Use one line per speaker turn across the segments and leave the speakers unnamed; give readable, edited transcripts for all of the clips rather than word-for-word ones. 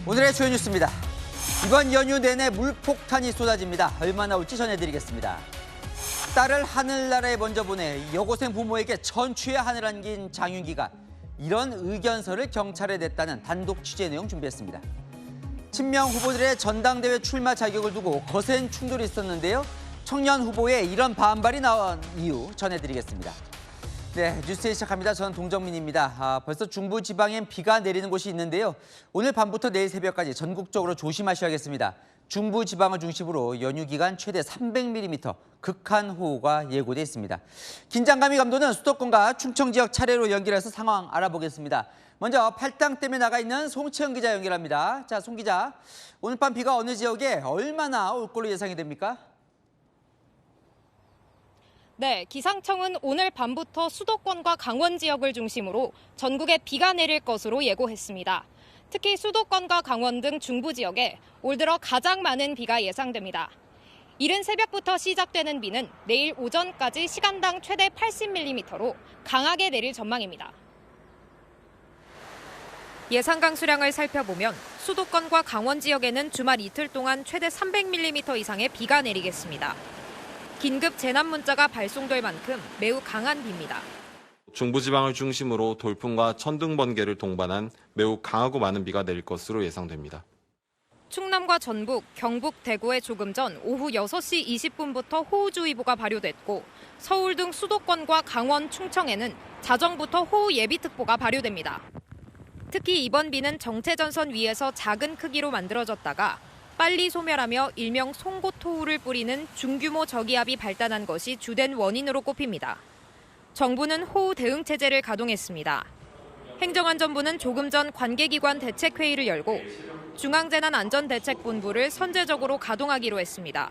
오늘의 주요 뉴스입니다. 이번 연휴 내내 물폭탄이 쏟아집니다. 얼마나 올지 전해드리겠습니다. 딸을 하늘나라에 먼저 보내 여고생 부모에게 천추의 한을 안긴 장윤기가 이런 의견서를 경찰에 냈다는 단독 취재 내용 준비했습니다. 친명 후보들의 전당대회 출마 자격을 두고 거센 충돌이 있었는데요. 청년 후보의 이런 반발이 나온 이유 전해드리겠습니다. 네, 뉴스 시작합니다. 저는 동정민입니다. 벌써 중부지방엔 비가 내리는 곳이 있는데요. 오늘 밤부터 내일 새벽까지 전국적으로 조심하셔야겠습니다. 중부지방을 중심으로 연휴 기간 최대 300mm 극한호우가 예고돼 있습니다. 긴장감이 감도는 수도권과 충청 지역 차례로 연결해서 상황 알아보겠습니다. 먼저 팔당댐에 나가 있는 송채영 기자 연결합니다. 자, 송 기자, 오늘 밤 비가 어느 지역에 얼마나 올 걸로 예상이 됩니까?
네, 기상청은 오늘 밤부터 수도권과 강원 지역을 중심으로 전국에 비가 내릴 것으로 예고했습니다. 특히 수도권과 강원 등 중부 지역에 올 들어 가장 많은 비가 예상됩니다. 이른 새벽부터 시작되는 비는 내일 오전까지 시간당 최대 80mm로 강하게 내릴 전망입니다. 예상 강수량을 살펴보면 수도권과 강원 지역에는 주말 이틀 동안 최대 300mm 이상의 비가 내리겠습니다. 긴급 재난 문자가 발송될 만큼 매우 강한 비입니다.
중부지방을 중심으로 돌풍과 천둥 번개를 동반한 매우 강하고 많은 비가 내릴 것으로 예상됩니다.
충남과 전북, 경북, 대구에 조금 전 오후 6시 20분부터 호우주의보가 발효됐고 서울 등 수도권과 강원, 충청에는 자정부터 호우 예비특보가 발효됩니다. 특히 이번 비는 정체전선 위에서 작은 크기로 만들어졌다가 빨리 소멸하며 일명 송곳호우를 뿌리는 중규모 저기압이 발단한 것이 주된 원인으로 꼽힙니다. 정부는 호우 대응 체제를 가동했습니다. 행정안전부는 조금 전 관계기관 대책회의를 열고 중앙재난안전대책본부를 선제적으로 가동하기로 했습니다.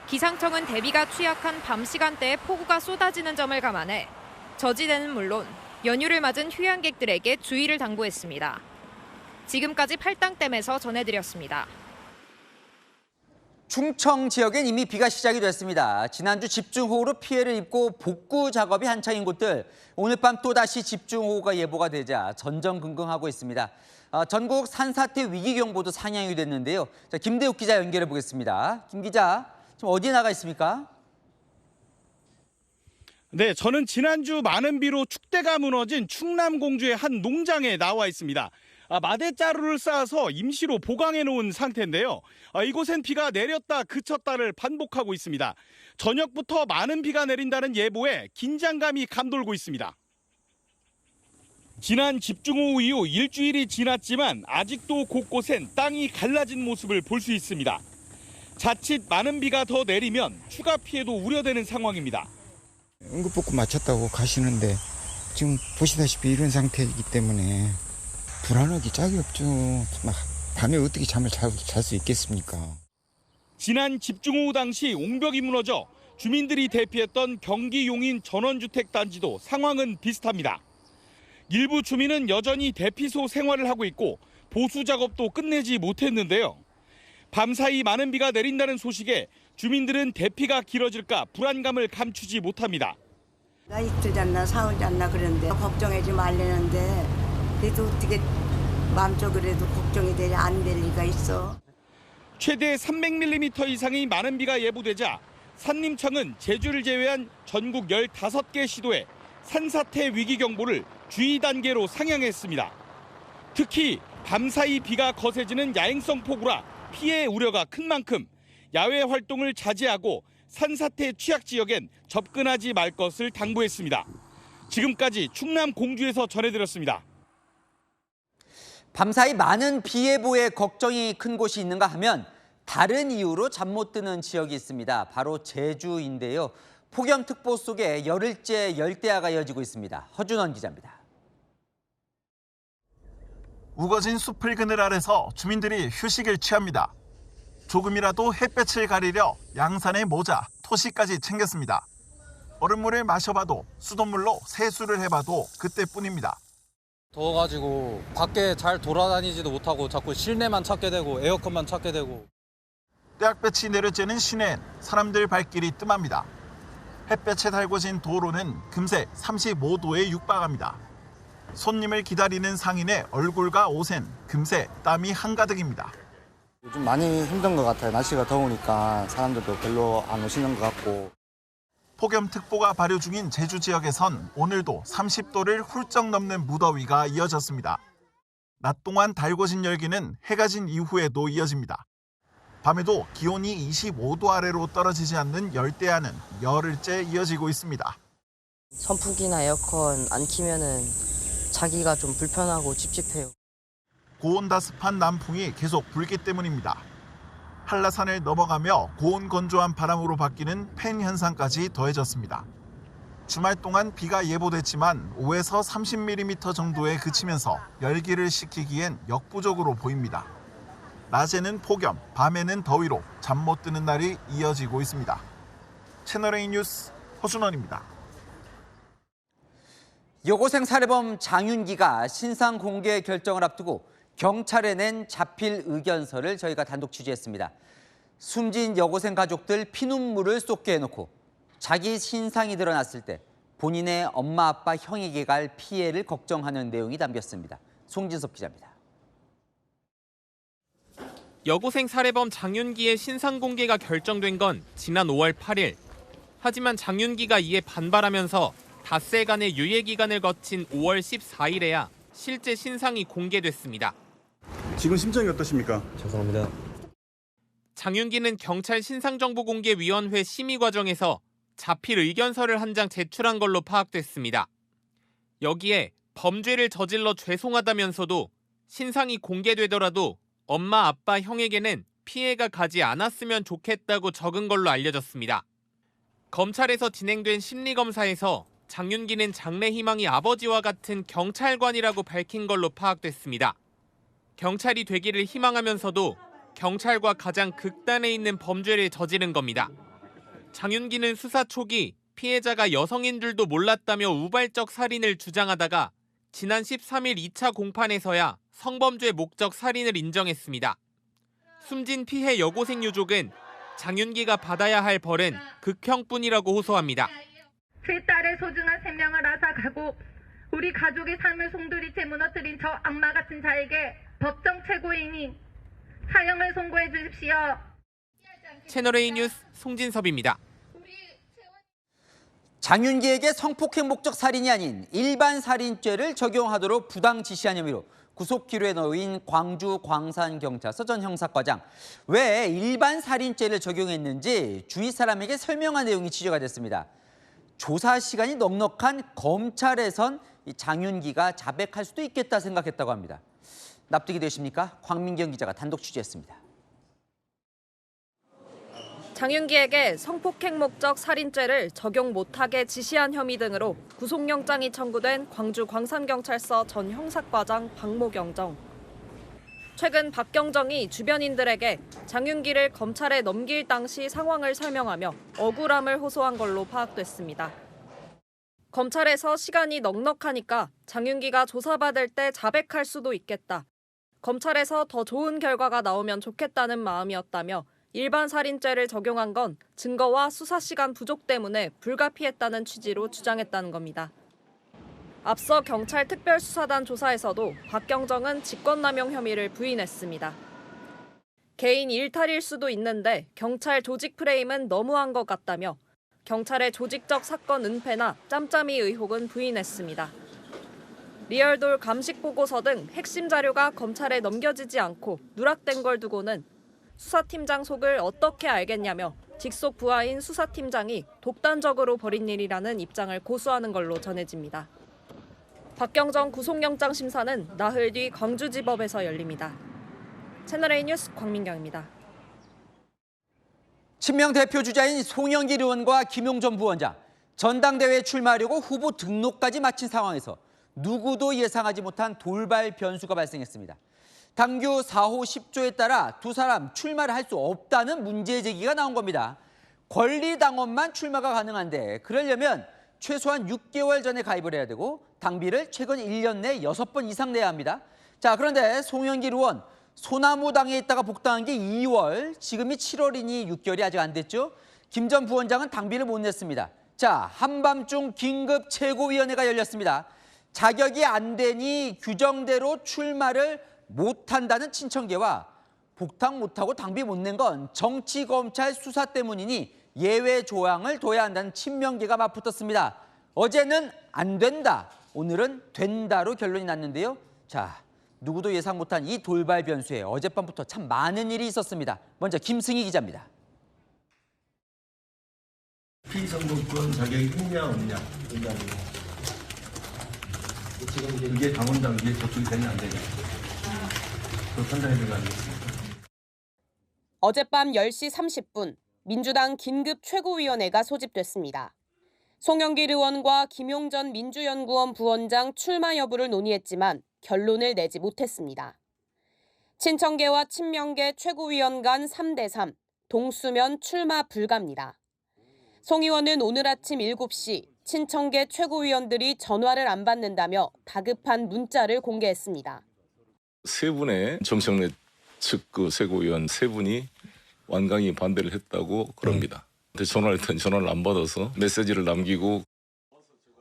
기상청은 대비가 취약한 밤 시간대에 폭우가 쏟아지는 점을 감안해 저지대는 물론 연휴를 맞은 휴양객들에게 주의를 당부했습니다. 지금까지 팔당댐에서 전해드렸습니다.
충청 지역엔 이미 비가 시작이 됐습니다. 지난주 집중호우로 피해를 입고 복구 작업이 한창인 곳들, 오늘 밤 또다시 집중호우가 예보가 되자 전전긍긍하고 있습니다. 전국 산사태 위기경보도 상향이 됐는데요. 자, 김대욱 기자 연결해 보겠습니다. 김 기자, 지금 어디에 나가 있습니까?
네, 저는 지난주 많은 비로 축대가 무너진 충남 공주의 한 농장에 나와 있습니다. 마대자루를 쌓아서 임시로 보강해 놓은 상태인데요. 이곳엔 비가 내렸다 그쳤다를 반복하고 있습니다. 저녁부터 많은 비가 내린다는 예보에 긴장감이 감돌고 있습니다. 지난 집중호우 이후 일주일이 지났지만 아직도 곳곳엔 땅이 갈라진 모습을 볼 수 있습니다. 자칫 많은 비가 더 내리면 추가 피해도 우려되는 상황입니다.
응급복구 마쳤다고 가시는데 지금 보시다시피 이런 상태이기 때문에 불안하기 짝이 없죠. 밤에 어떻게 잠을 잘 수 있겠습니까?
지난 집중호우 당시 옹벽이 무너져 주민들이 대피했던 경기 용인 전원주택 단지도 상황은 비슷합니다. 일부 주민은 여전히 대피소 생활을 하고 있고 보수 작업도 끝내지 못했는데요. 밤사이 많은 비가 내린다는 소식에 주민들은 대피가 길어질까 불안감을 감추지 못합니다.
나 이틀 잤나 사흘 잤나 그런데 걱정하지 말라는데 그래도 어떻게 마음속으로도 걱정이 되지 안 될 리가 있어.
최대 300mm 이상의 많은 비가 예보되자 산림청은 제주를 제외한 전국 15개 시도에 산사태 위기경보를 주의 단계로 상향했습니다. 특히 밤사이 비가 거세지는 야행성 폭우라 피해 우려가 큰 만큼 야외 활동을 자제하고 산사태 취약 지역엔 접근하지 말 것을 당부했습니다. 지금까지 충남 공주에서 전해드렸습니다.
밤사이 많은 비 예보에 걱정이 큰 곳이 있는가 하면 다른 이유로 잠 못 드는 지역이 있습니다. 바로 제주인데요. 폭염특보 속에 열흘째 열대야가 이어지고 있습니다. 허준원 기자입니다.
우거진 숲을 그늘 아래서 주민들이 휴식을 취합니다. 조금이라도 햇볕을 가리려 양산에 모자, 토시까지 챙겼습니다. 얼음물을 마셔봐도 수돗물로 세수를 해봐도 그때뿐입니다.
더워가지고 밖에 잘 돌아다니지도 못하고 자꾸 실내만 찾게 되고 에어컨만 찾게 되고.
떼약볕이 내려쬐는 시내엔 사람들 발길이 뜸합니다. 햇볕에 달궈진 도로는 금세 35도에 육박합니다. 손님을 기다리는 상인의 얼굴과 옷엔 금세 땀이 한가득입니다.
요즘 많이 힘든 것 같아요. 날씨가 더우니까 사람들도 별로 안 오시는 것 같고.
폭염특보가 발효 중인 제주 지역에선 오늘도 30도를 훌쩍 넘는 무더위가 이어졌습니다. 낮 동안 달궈진 열기는 해가 진 이후에도 이어집니다. 밤에도 기온이 25도 아래로 떨어지지 않는 열대야는 열흘째 이어지고 있습니다.
선풍기나 에어컨 안 키면은 자기가 좀 불편하고 찝찝해요.
고온다습한 남풍이 계속 불기 때문입니다. 한라산을 넘어가며 고온 건조한 바람으로 바뀌는 팬 현상까지 더해졌습니다. 주말 동안 비가 예보됐지만 5에서 30mm 정도에 그치면서 열기를 식히기엔 역부족으로 보입니다. 낮에는 폭염, 밤에는 더위로 잠 못 드는 날이 이어지고 있습니다. 채널A 뉴스 허준원입니다.
여고생 살해범 장윤기가 신상 공개 결정을 앞두고 경찰에 낸 자필 의견서를 저희가 단독 취재했습니다. 숨진 여고생 가족들 피눈물을 쏟게 해놓고 자기 신상이 드러났을 때 본인의 엄마, 아빠, 형에게 갈 피해를 걱정하는 내용이 담겼습니다. 송진섭 기자입니다.
여고생 살해범 장윤기의 신상 공개가 결정된 건 지난 5월 8일. 하지만 장윤기가 이에 반발하면서 닷새간의 유예 기간을 거친 5월 14일에야 실제 신상이 공개됐습니다.
지금 심정이 어떠십니까?
죄송합니다.
장윤기는 경찰 신상정보공개위원회 심의 과정에서 자필 의견서를 한 장 제출한 걸로 파악됐습니다. 여기에 범죄를 저질러 죄송하다면서도 신상이 공개되더라도 엄마, 아빠, 형에게는 피해가 가지 않았으면 좋겠다고 적은 걸로 알려졌습니다. 검찰에서 진행된 심리검사에서 장윤기는 장래 희망이 아버지와 같은 경찰관이라고 밝힌 걸로 파악됐습니다. 경찰이 되기를 희망하면서도 경찰과 가장 극단에 있는 범죄를 저지른 겁니다. 장윤기는 수사 초기 피해자가 여성인 줄도 몰랐다며 우발적 살인을 주장하다가 지난 13일 2차 공판에서야 성범죄 목적 살인을 인정했습니다. 숨진 피해 여고생 유족은 장윤기가 받아야 할 벌은 극형뿐이라고 호소합니다.
제 딸의 소중한 생명을 앗아가고 우리 가족의 삶을 송두리째 무너뜨린 저 악마 같은 자에게 법정 최고인이 사형을 선고해 주십시오.
채널A 뉴스 송진섭입니다.
장윤기에게 성폭행 목적 살인이 아닌 일반 살인죄를 적용하도록 부당 지시한 혐의로 구속 기로에 놓인 광주 광산경찰서 전 형사과장. 왜 일반 살인죄를 적용했는지 주위 사람에게 설명한 내용이 취재가 됐습니다. 조사 시간이 넉넉한 검찰에선 장윤기가 자백할 수도 있겠다 생각했다고 합니다. 납득이 되십니까? 광민경 기자가 단독 취재했습니다.
장윤기에게 성폭행 목적 살인죄를 적용 못하게 지시한 혐의 등으로 구속영장이 청구된 광주 광산경찰서 전 형사과장 박모경정. 최근 박경정이 주변인들에게 장윤기를 검찰에 넘길 당시 상황을 설명하며 억울함을 호소한 걸로 파악됐습니다. 검찰에서 시간이 넉넉하니까 장윤기가 조사받을 때 자백할 수도 있겠다. 검찰에서 더 좋은 결과가 나오면 좋겠다는 마음이었다며 일반 살인죄를 적용한 건 증거와 수사 시간 부족 때문에 불가피했다는 취지로 주장했다는 겁니다. 앞서 경찰 특별수사단 조사에서도 박경정은 직권남용 혐의를 부인했습니다. 개인 일탈일 수도 있는데 경찰 조직 프레임은 너무한 것 같다며 경찰의 조직적 사건 은폐나 짬짬이 의혹은 부인했습니다. 리얼돌 감식 보고서 등 핵심 자료가 검찰에 넘겨지지 않고 누락된 걸 두고는 수사팀장 속을 어떻게 알겠냐며 직속 부하인 수사팀장이 독단적으로 벌인 일이라는 입장을 고수하는 걸로 전해집니다. 박경정 구속영장 심사는 나흘 뒤 광주지법에서 열립니다. 채널A 뉴스 광민경입니다.
친명 대표 주자인 송영길 의원과 김용전 부원장, 전당대회에 출마하려고 후보 등록까지 마친 상황에서 누구도 예상하지 못한 돌발 변수가 발생했습니다. 당규 4호 10조에 따라 두 사람 출마를 할 수 없다는 문제 제기가 나온 겁니다. 권리당원만 출마가 가능한데 그러려면 최소한 6개월 전에 가입을 해야 되고 당비를 최근 1년 내 6번 이상 내야 합니다. 자, 그런데 송영길 의원 소나무당에 있다가 복당한 게 2월, 지금이 7월이니 6개월이 아직 안 됐죠. 김 전 부원장은 당비를 못 냈습니다. 자, 한밤중 긴급 최고위원회가 열렸습니다. 자격이 안 되니 규정대로 출마를 못한다는 친청계와 복당 못하고 당비 못 낸 건 정치검찰 수사 때문이니 예외 조항을 둬야 한다는 친명계가 맞붙었습니다. 어제는 안 된다, 오늘은 된다로 결론이 났는데요. 자, 누구도 예상 못한 이 돌발 변수에 어젯밤부터 참 많은 일이 있었습니다. 먼저 김승희 기자입니다.
피선거권 자격이 있냐 없냐 지금 이게 당원당 이게 저쪽이 되냐 안 되냐 그 판단해야 될 거 아니겠습니까?
어젯밤 10시 30분 민주당 긴급 최고위원회가 소집됐습니다. 송영길 의원과 김용전 민주연구원 부원장 출마 여부를 논의했지만 결론을 내지 못했습니다. 친청계와 친명계 최고위원 간 3대3, 동수면 출마 불가입니다. 송 의원은 오늘 아침 7시 친청계 최고위원들이 전화를 안 받는다며 다급한 문자를 공개했습니다.
세 분의 정청래 측 그 최고위원 세 분이 완강히 반대를 했다고 그럽니다. 전화를 했더니 전화를 안 받아서 메시지를 남기고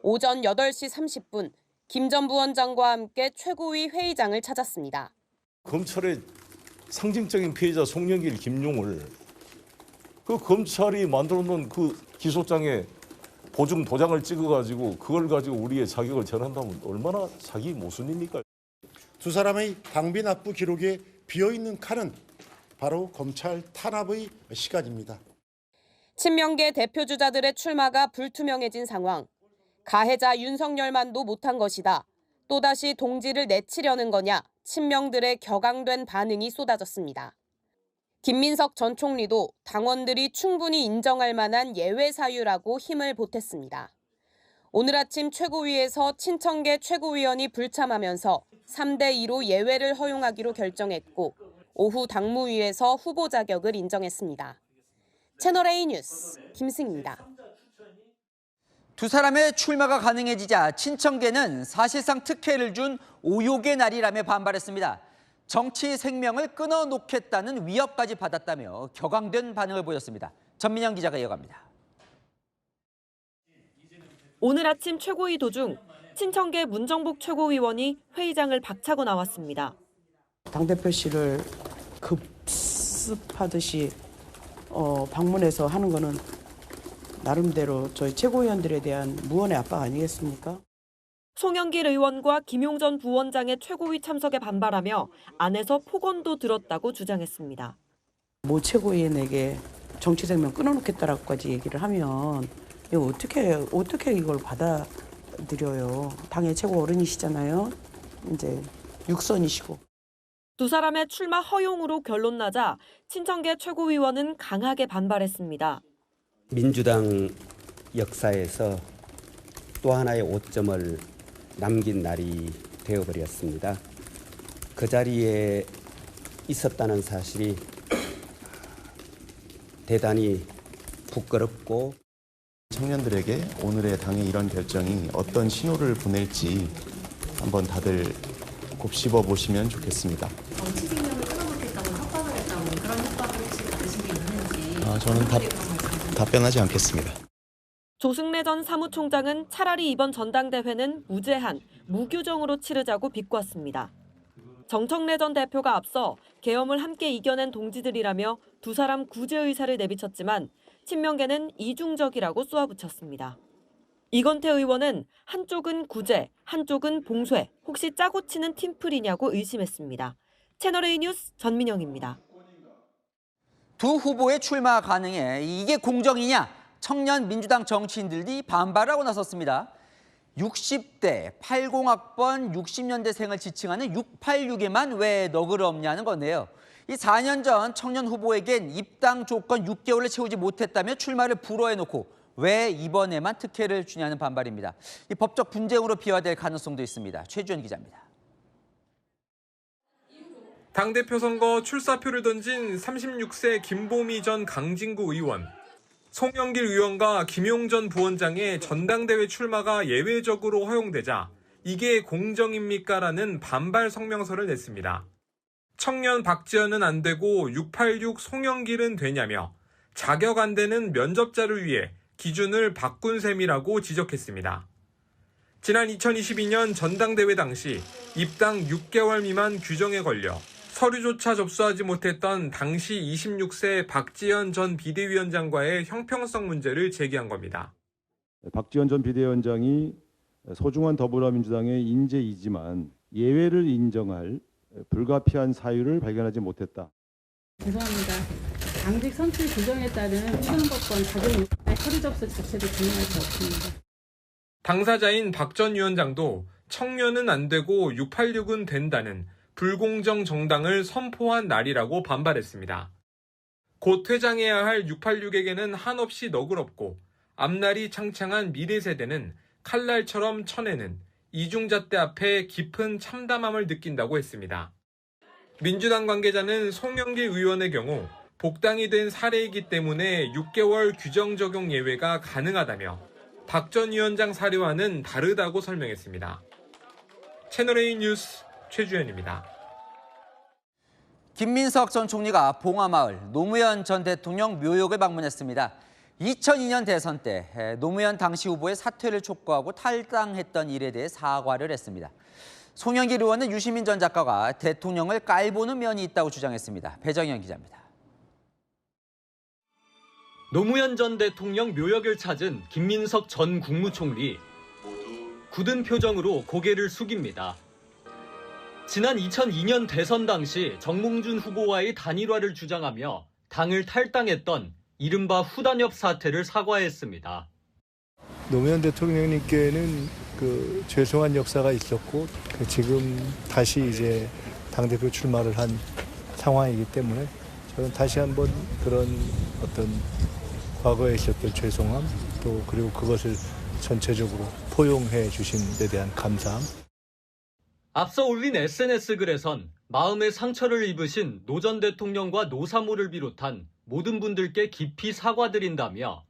오전 8시 30분 김 전 부원장과 함께 최고위 회의장을 찾았습니다.
검찰의 상징적인 피해자 송영길, 김용을 그 검찰이 만들어놓은 그 기소장에 보증 도장을 찍어가지고 그걸 가지고 우리의 자격을 전한다면 얼마나 자기 모순입니까?
두 사람의 당비 납부 기록에 비어있는 칸은 바로 검찰 탄압의 시간입니다.
친명계 대표주자들의 출마가 불투명해진 상황. 가해자 윤석열만도 못한 것이다. 또다시 동지를 내치려는 거냐. 친명들의 격앙된 반응이 쏟아졌습니다. 김민석 전 총리도 당원들이 충분히 인정할 만한 예외 사유라고 힘을 보탰습니다. 오늘 아침 최고위에서 친청계 최고위원이 불참하면서 3대2로 예외를 허용하기로 결정했고 오후 당무위에서 후보 자격을 인정했습니다. 채널A 뉴스 김승입니다.
두 사람의 출마가 가능해지자 친청계는 사실상 특혜를 준 오욕의 날이라며 반발했습니다. 정치 생명을 끊어놓겠다는 위협까지 받았다며 격앙된 반응을 보였습니다. 전민영 기자가 이어갑니다.
오늘 아침 최고위 도중 친청계 문정복 최고위원이 회의장을 박차고 나왔습니다.
당대표실을 급습하듯이 방문해서 하는 거는 나름대로 저희 최고위원들에 대한 무언의 압박 아니겠습니까?
송영길 의원과 김용전 부원장의 최고위 참석에 반발하며 안에서 폭언도 들었다고 주장했습니다.
모 최고위원에게 정치 생명 끊어놓겠다라고까지 얘기를 하면 이거 어떻게 이걸 받아들여요? 당의 최고 어른이시잖아요. 이제 육선이시고.
두 사람의 출마 허용으로 결론 나자 친청계 최고위원은 강하게 반발했습니다.
민주당 역사에서 또 하나의 오점을 남긴 날이 되어버렸습니다. 그 자리에 있었다는 사실이 대단히 부끄럽고
청년들에게 오늘의 당의 이런 결정이 어떤 신호를 보낼지 한번 다들 곱씹어 보시면 좋겠습니다.
정치 생명을 끊어놓겠다고 협박을 했다고 그런 협박을 혹시 받으신 게 있는지
저는 답변하지 않겠습니다.
조승래 전 사무총장은 차라리 이번 전당대회는 무제한, 무규정으로 치르자고 비꼬았습니다. 정청래 전 대표가 앞서 계엄을 함께 이겨낸 동지들이라며 두 사람 구제 의사를 내비쳤지만 친명계는 이중적이라고 쏘아붙였습니다. 이건태 의원은 한쪽은 구제, 한쪽은 봉쇄, 혹시 짜고 치는 팀플이냐고 의심했습니다. 채널A 뉴스 전민영입니다.
두 후보의 출마 가능해 이게 공정이냐? 청년 민주당 정치인들이 반발하고 나섰습니다. 60대, 80학번, 60년대생을 지칭하는 686에만 왜 너그럽냐는 건데요. 이 4년 전 청년 후보에겐 입당 조건 6개월을 채우지 못했다며 출마를 불허해놓고 왜 이번에만 특혜를 주냐는 반발입니다. 이 법적 분쟁으로 비화될 가능성도 있습니다. 최주현 기자입니다.
당대표 선거 출사표를 던진 36세 김보미 전 강진구 의원. 송영길 의원과 김용전 부원장의 전당대회 출마가 예외적으로 허용되자 이게 공정입니까라는 반발 성명서를 냈습니다. 청년 박지원은 안 되고 686 송영길은 되냐며 자격 안 되는 면접자를 위해 기준을 바꾼 셈이라고 지적했습니다. 지난 2022년 전당대회 당시 입당 6개월 미만 규정에 걸려 서류조차 접수하지 못했던 당시 26세 박지원 전 비대위원장과의 형평성 문제를 제기한 겁니다.
박지원 전 비대위원장이 소중한 더불어민주당의 인재이지만 예외를 인정할 불가피한 사유를 발견하지 못했다.
죄송합니다. 당직 선출 규정에 따른 표현법권 작용 요건의 서류 접수 자체도 진행할 수 없습니다.
당사자인 박 전 위원장도 청년은 안 되고 686은 된다는 불공정 정당을 선포한 날이라고 반발했습니다. 곧 퇴장해야 할 686에게는 한없이 너그럽고 앞날이 창창한 미래 세대는 칼날처럼 쳐내는 이중잣대 앞에 깊은 참담함을 느낀다고 했습니다. 민주당 관계자는 송영길 의원의 경우 복당이 된 사례이기 때문에 6개월 규정 적용 예외가 가능하다며 박 전 위원장 사례와는 다르다고 설명했습니다. 채널A 뉴스 최주현입니다.
김민석 전 총리가 봉하마을 노무현 전 대통령 묘역을 방문했습니다. 2002년 대선 때 노무현 당시 후보의 사퇴를 촉구하고 탈당했던 일에 대해 사과를 했습니다. 송영길 의원은 유시민 전 작가가 대통령을 깔보는 면이 있다고 주장했습니다. 배정현 기자입니다.
노무현 전 대통령 묘역을 찾은 김민석 전 국무총리. 굳은 표정으로 고개를 숙입니다. 지난 2002년 대선 당시 정몽준 후보와의 단일화를 주장하며 당을 탈당했던 이른바 후단협 사태를 사과했습니다.
노무현 대통령님께는 죄송한 역사가 있었고 지금 다시 이제 당대표 출마를 한 상황이기 때문에 저는 다시 한번 그런 어떤 과거에 있었던 죄송함 또 그리고 그것을 전체적으로 포용해 주신 데 대한 감사함.
앞서 올린 SNS 글에선 마음의 상처를 입으신 노 전 대통령과 노사모를 비롯한 모든 분들께 깊이 사과드린다며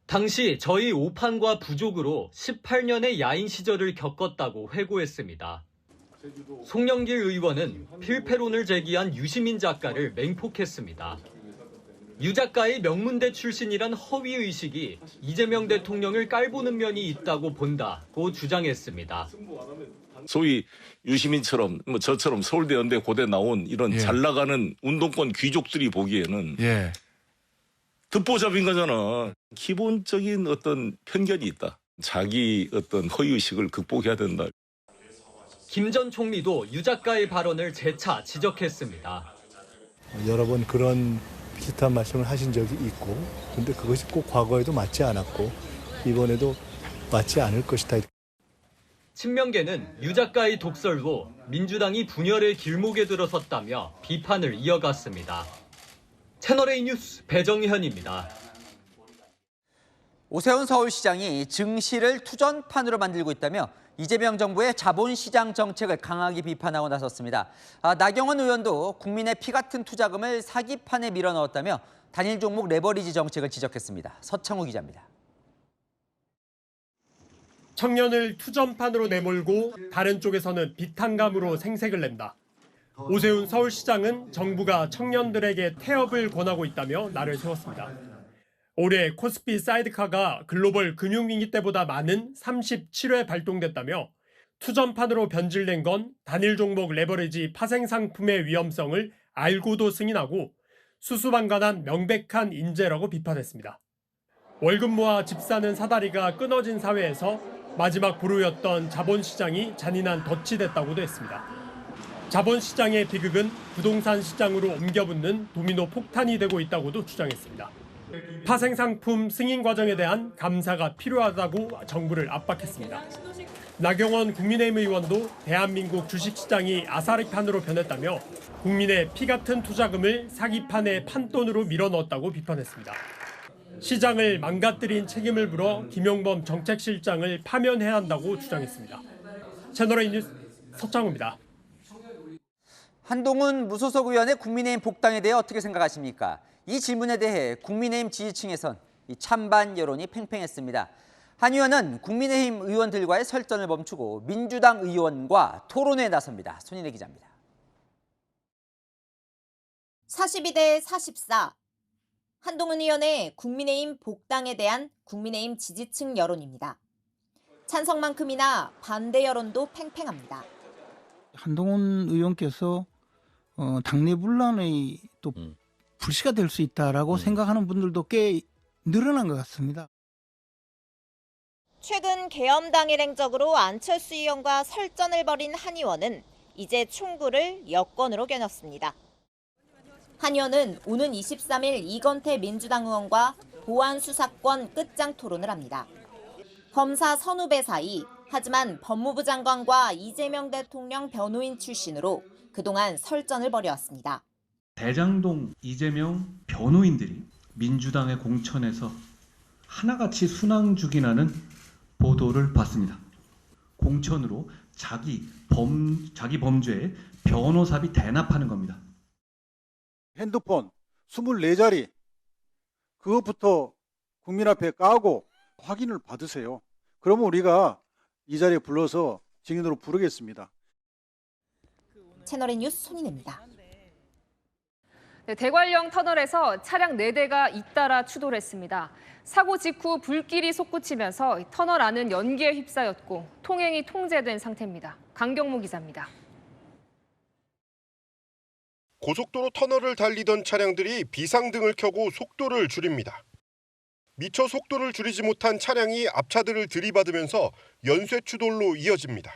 당시 저희 오판과 부족으로 18년의 야인 시절을 겪었다고 회고했습니다. 송영길 의원은 필패론을 제기한 유시민 작가를 맹폭했습니다. 유 작가의 명문대 출신이란 허위의식이 이재명 대통령을 깔보는 면이 있다고 본다고 주장했습니다.
소위 유시민처럼 저처럼 서울대 연대 고대 나온 이런 잘 나가는 운동권 귀족들이 보기에는 듣보잡인 거잖아. 기본적인 어떤 편견이 있다. 자기 어떤 허위의식을 극복해야 된다.
김 전 총리도 유 작가의 발언을 재차 지적했습니다.
여러 번 그런 비슷한 말씀을 하신 적이 있고 근데 그것이 꼭 과거에도 맞지 않았고 이번에도 맞지 않을 것이다.
친명계는 유 작가의 독설로 민주당이 분열의 길목에 들어섰다며 비판을 이어갔습니다. 채널A 뉴스 배정현입니다.
오세훈 서울시장이 증시를 투전판으로 만들고 있다며 이재명 정부의 자본시장 정책을 강하게 비판하고 나섰습니다. 나경원 의원도 국민의 피 같은 투자금을 사기판에 밀어넣었다며 단일 종목 레버리지 정책을 지적했습니다. 서창우 기자입니다.
청년을 투전판으로 내몰고 다른 쪽에서는 비탄감으로 생색을 낸다. 오세훈 서울시장은 정부가 청년들에게 태업을 권하고 있다며 날을 세웠습니다. 올해 코스피 사이드카가 글로벌 금융위기 때보다 많은 37회 발동됐다며 투전판으로 변질된 건 단일 종목 레버리지 파생 상품의 위험성을 알고도 승인하고 수수방관한 명백한 인재라고 비판했습니다. 월급 모아 집 사는 사다리가 끊어진 사회에서 마지막 보루였던 자본시장이 잔인한 덫이 됐다고도 했습니다. 자본시장의 비극은 부동산 시장으로 옮겨붙는 도미노 폭탄이 되고 있다고도 주장했습니다. 파생상품 승인 과정에 대한 감사가 필요하다고 정부를 압박했습니다. 나경원 국민의힘 의원도 대한민국 주식시장이 아사리판으로 변했다며 국민의 피 같은 투자금을 사기판의 판돈으로 밀어넣었다고 비판했습니다. 시장을 망가뜨린 책임을 물어 김용범 정책실장을 파면해야 한다고 주장했습니다. 채널A 뉴스 서창우입니다.
한동훈 무소속 의원의 국민의힘 복당에 대해 어떻게 생각하십니까? 이 질문에 대해 국민의힘 지지층에선 찬반 여론이 팽팽했습니다. 한 의원은 국민의힘 의원들과의 설전을 멈추고 민주당 의원과 토론에 나섭니다. 손인혜 기자입니다.
42대 44. 한동훈 의원의 국민의힘 복당에 대한 국민의힘 지지층 여론입니다. 찬성만큼이나 반대 여론도 팽팽합니다.
한동훈 의원께서 당내 분란의 또 불씨가 될 수 있다라고 생각하는 분들도 꽤 늘어난 것 같습니다.
최근 계엄 당일 행적으로 안철수 의원과 설전을 벌인 한 의원은 이제 총구를 여권으로 겨눴습니다. 한 의원은 오는 23일 이건태 민주당 의원과 보안 수사권 끝장 토론을 합니다. 검사 선후배 사이, 하지만 법무부 장관과 이재명 대통령 변호인 출신으로 그동안 설전을 벌여왔습니다.
대장동 이재명 변호인들이 민주당의 공천에서 하나같이 순항죽이나는 보도를 봤습니다. 공천으로 자기 범죄에 변호사비 대납하는 겁니다.
핸드폰 24자리 그것부터 국민 앞에 까고 확인을 받으세요. 그러면 우리가 이 자리에 불러서 증인으로 부르겠습니다.
채널A 뉴스 손인혜입니다.
네, 대관령 터널에서 차량 4대가 잇따라 추돌했습니다. 사고 직후 불길이 솟구치면서 터널 안은 연기에 휩싸였고 통행이 통제된 상태입니다. 강경모 기자입니다.
고속도로 터널을 달리던 차량들이 비상등을 켜고 속도를 줄입니다. 미처 속도를 줄이지 못한 차량이 앞차들을 들이받으면서 연쇄 추돌로 이어집니다.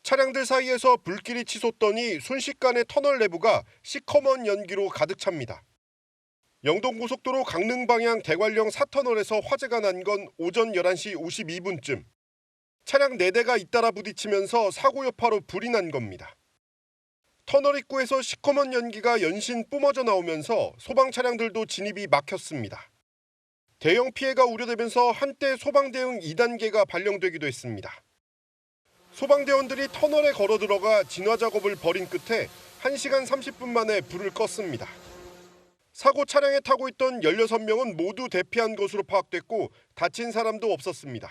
차량들 사이에서 불길이 치솟더니 순식간에 터널 내부가 시커먼 연기로 가득 찹니다. 영동고속도로 강릉 방향 대관령 4터널에서 화재가 난 건 오전 11시 52분쯤. 차량 4대가 잇따라 부딪히면서 사고 여파로 불이 난 겁니다. 터널 입구에서 시커먼 연기가 연신 뿜어져 나오면서 소방 차량들도 진입이 막혔습니다. 대형 피해가 우려되면서 한때 소방대응 2단계가 발령되기도 했습니다. 소방대원들이 터널에 걸어 들어가 진화 작업을 벌인 끝에 1시간 30분 만에 불을 껐습니다. 사고 차량에 타고 있던 16명은 모두 대피한 것으로 파악됐고 다친 사람도 없었습니다.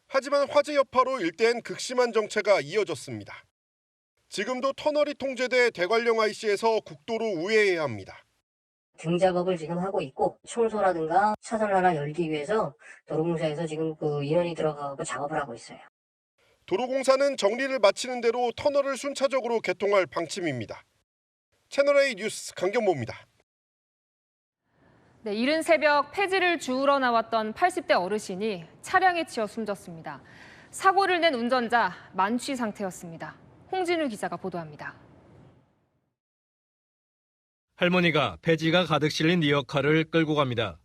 하지만 화재 여파로 일대엔 극심한 정체가 이어졌습니다. 지금도 터널이 통제돼 대관령 IC에서 국도로 우회해야 합니다.
등 작업을 지금 하고 있고 청소라든가 차선을 하나 열기 위해서 도로공사에서 지금 인원이 들어가고 작업을 하고 있어요.
도로공사는 정리를 마치는 대로 터널을 순차적으로 개통할 방침입니다. 채널A 뉴스 강경모입니다.
네, 이른 새벽 폐지를 주우러 나왔던 80대 어르신이 차량에 치여 숨졌습니다. 사고를 낸 운전자 만취 상태였습니다. 홍진우 기자가 보도합니다.
할머니가 폐지가 가득 실린 리어카를 끌고 갑니다.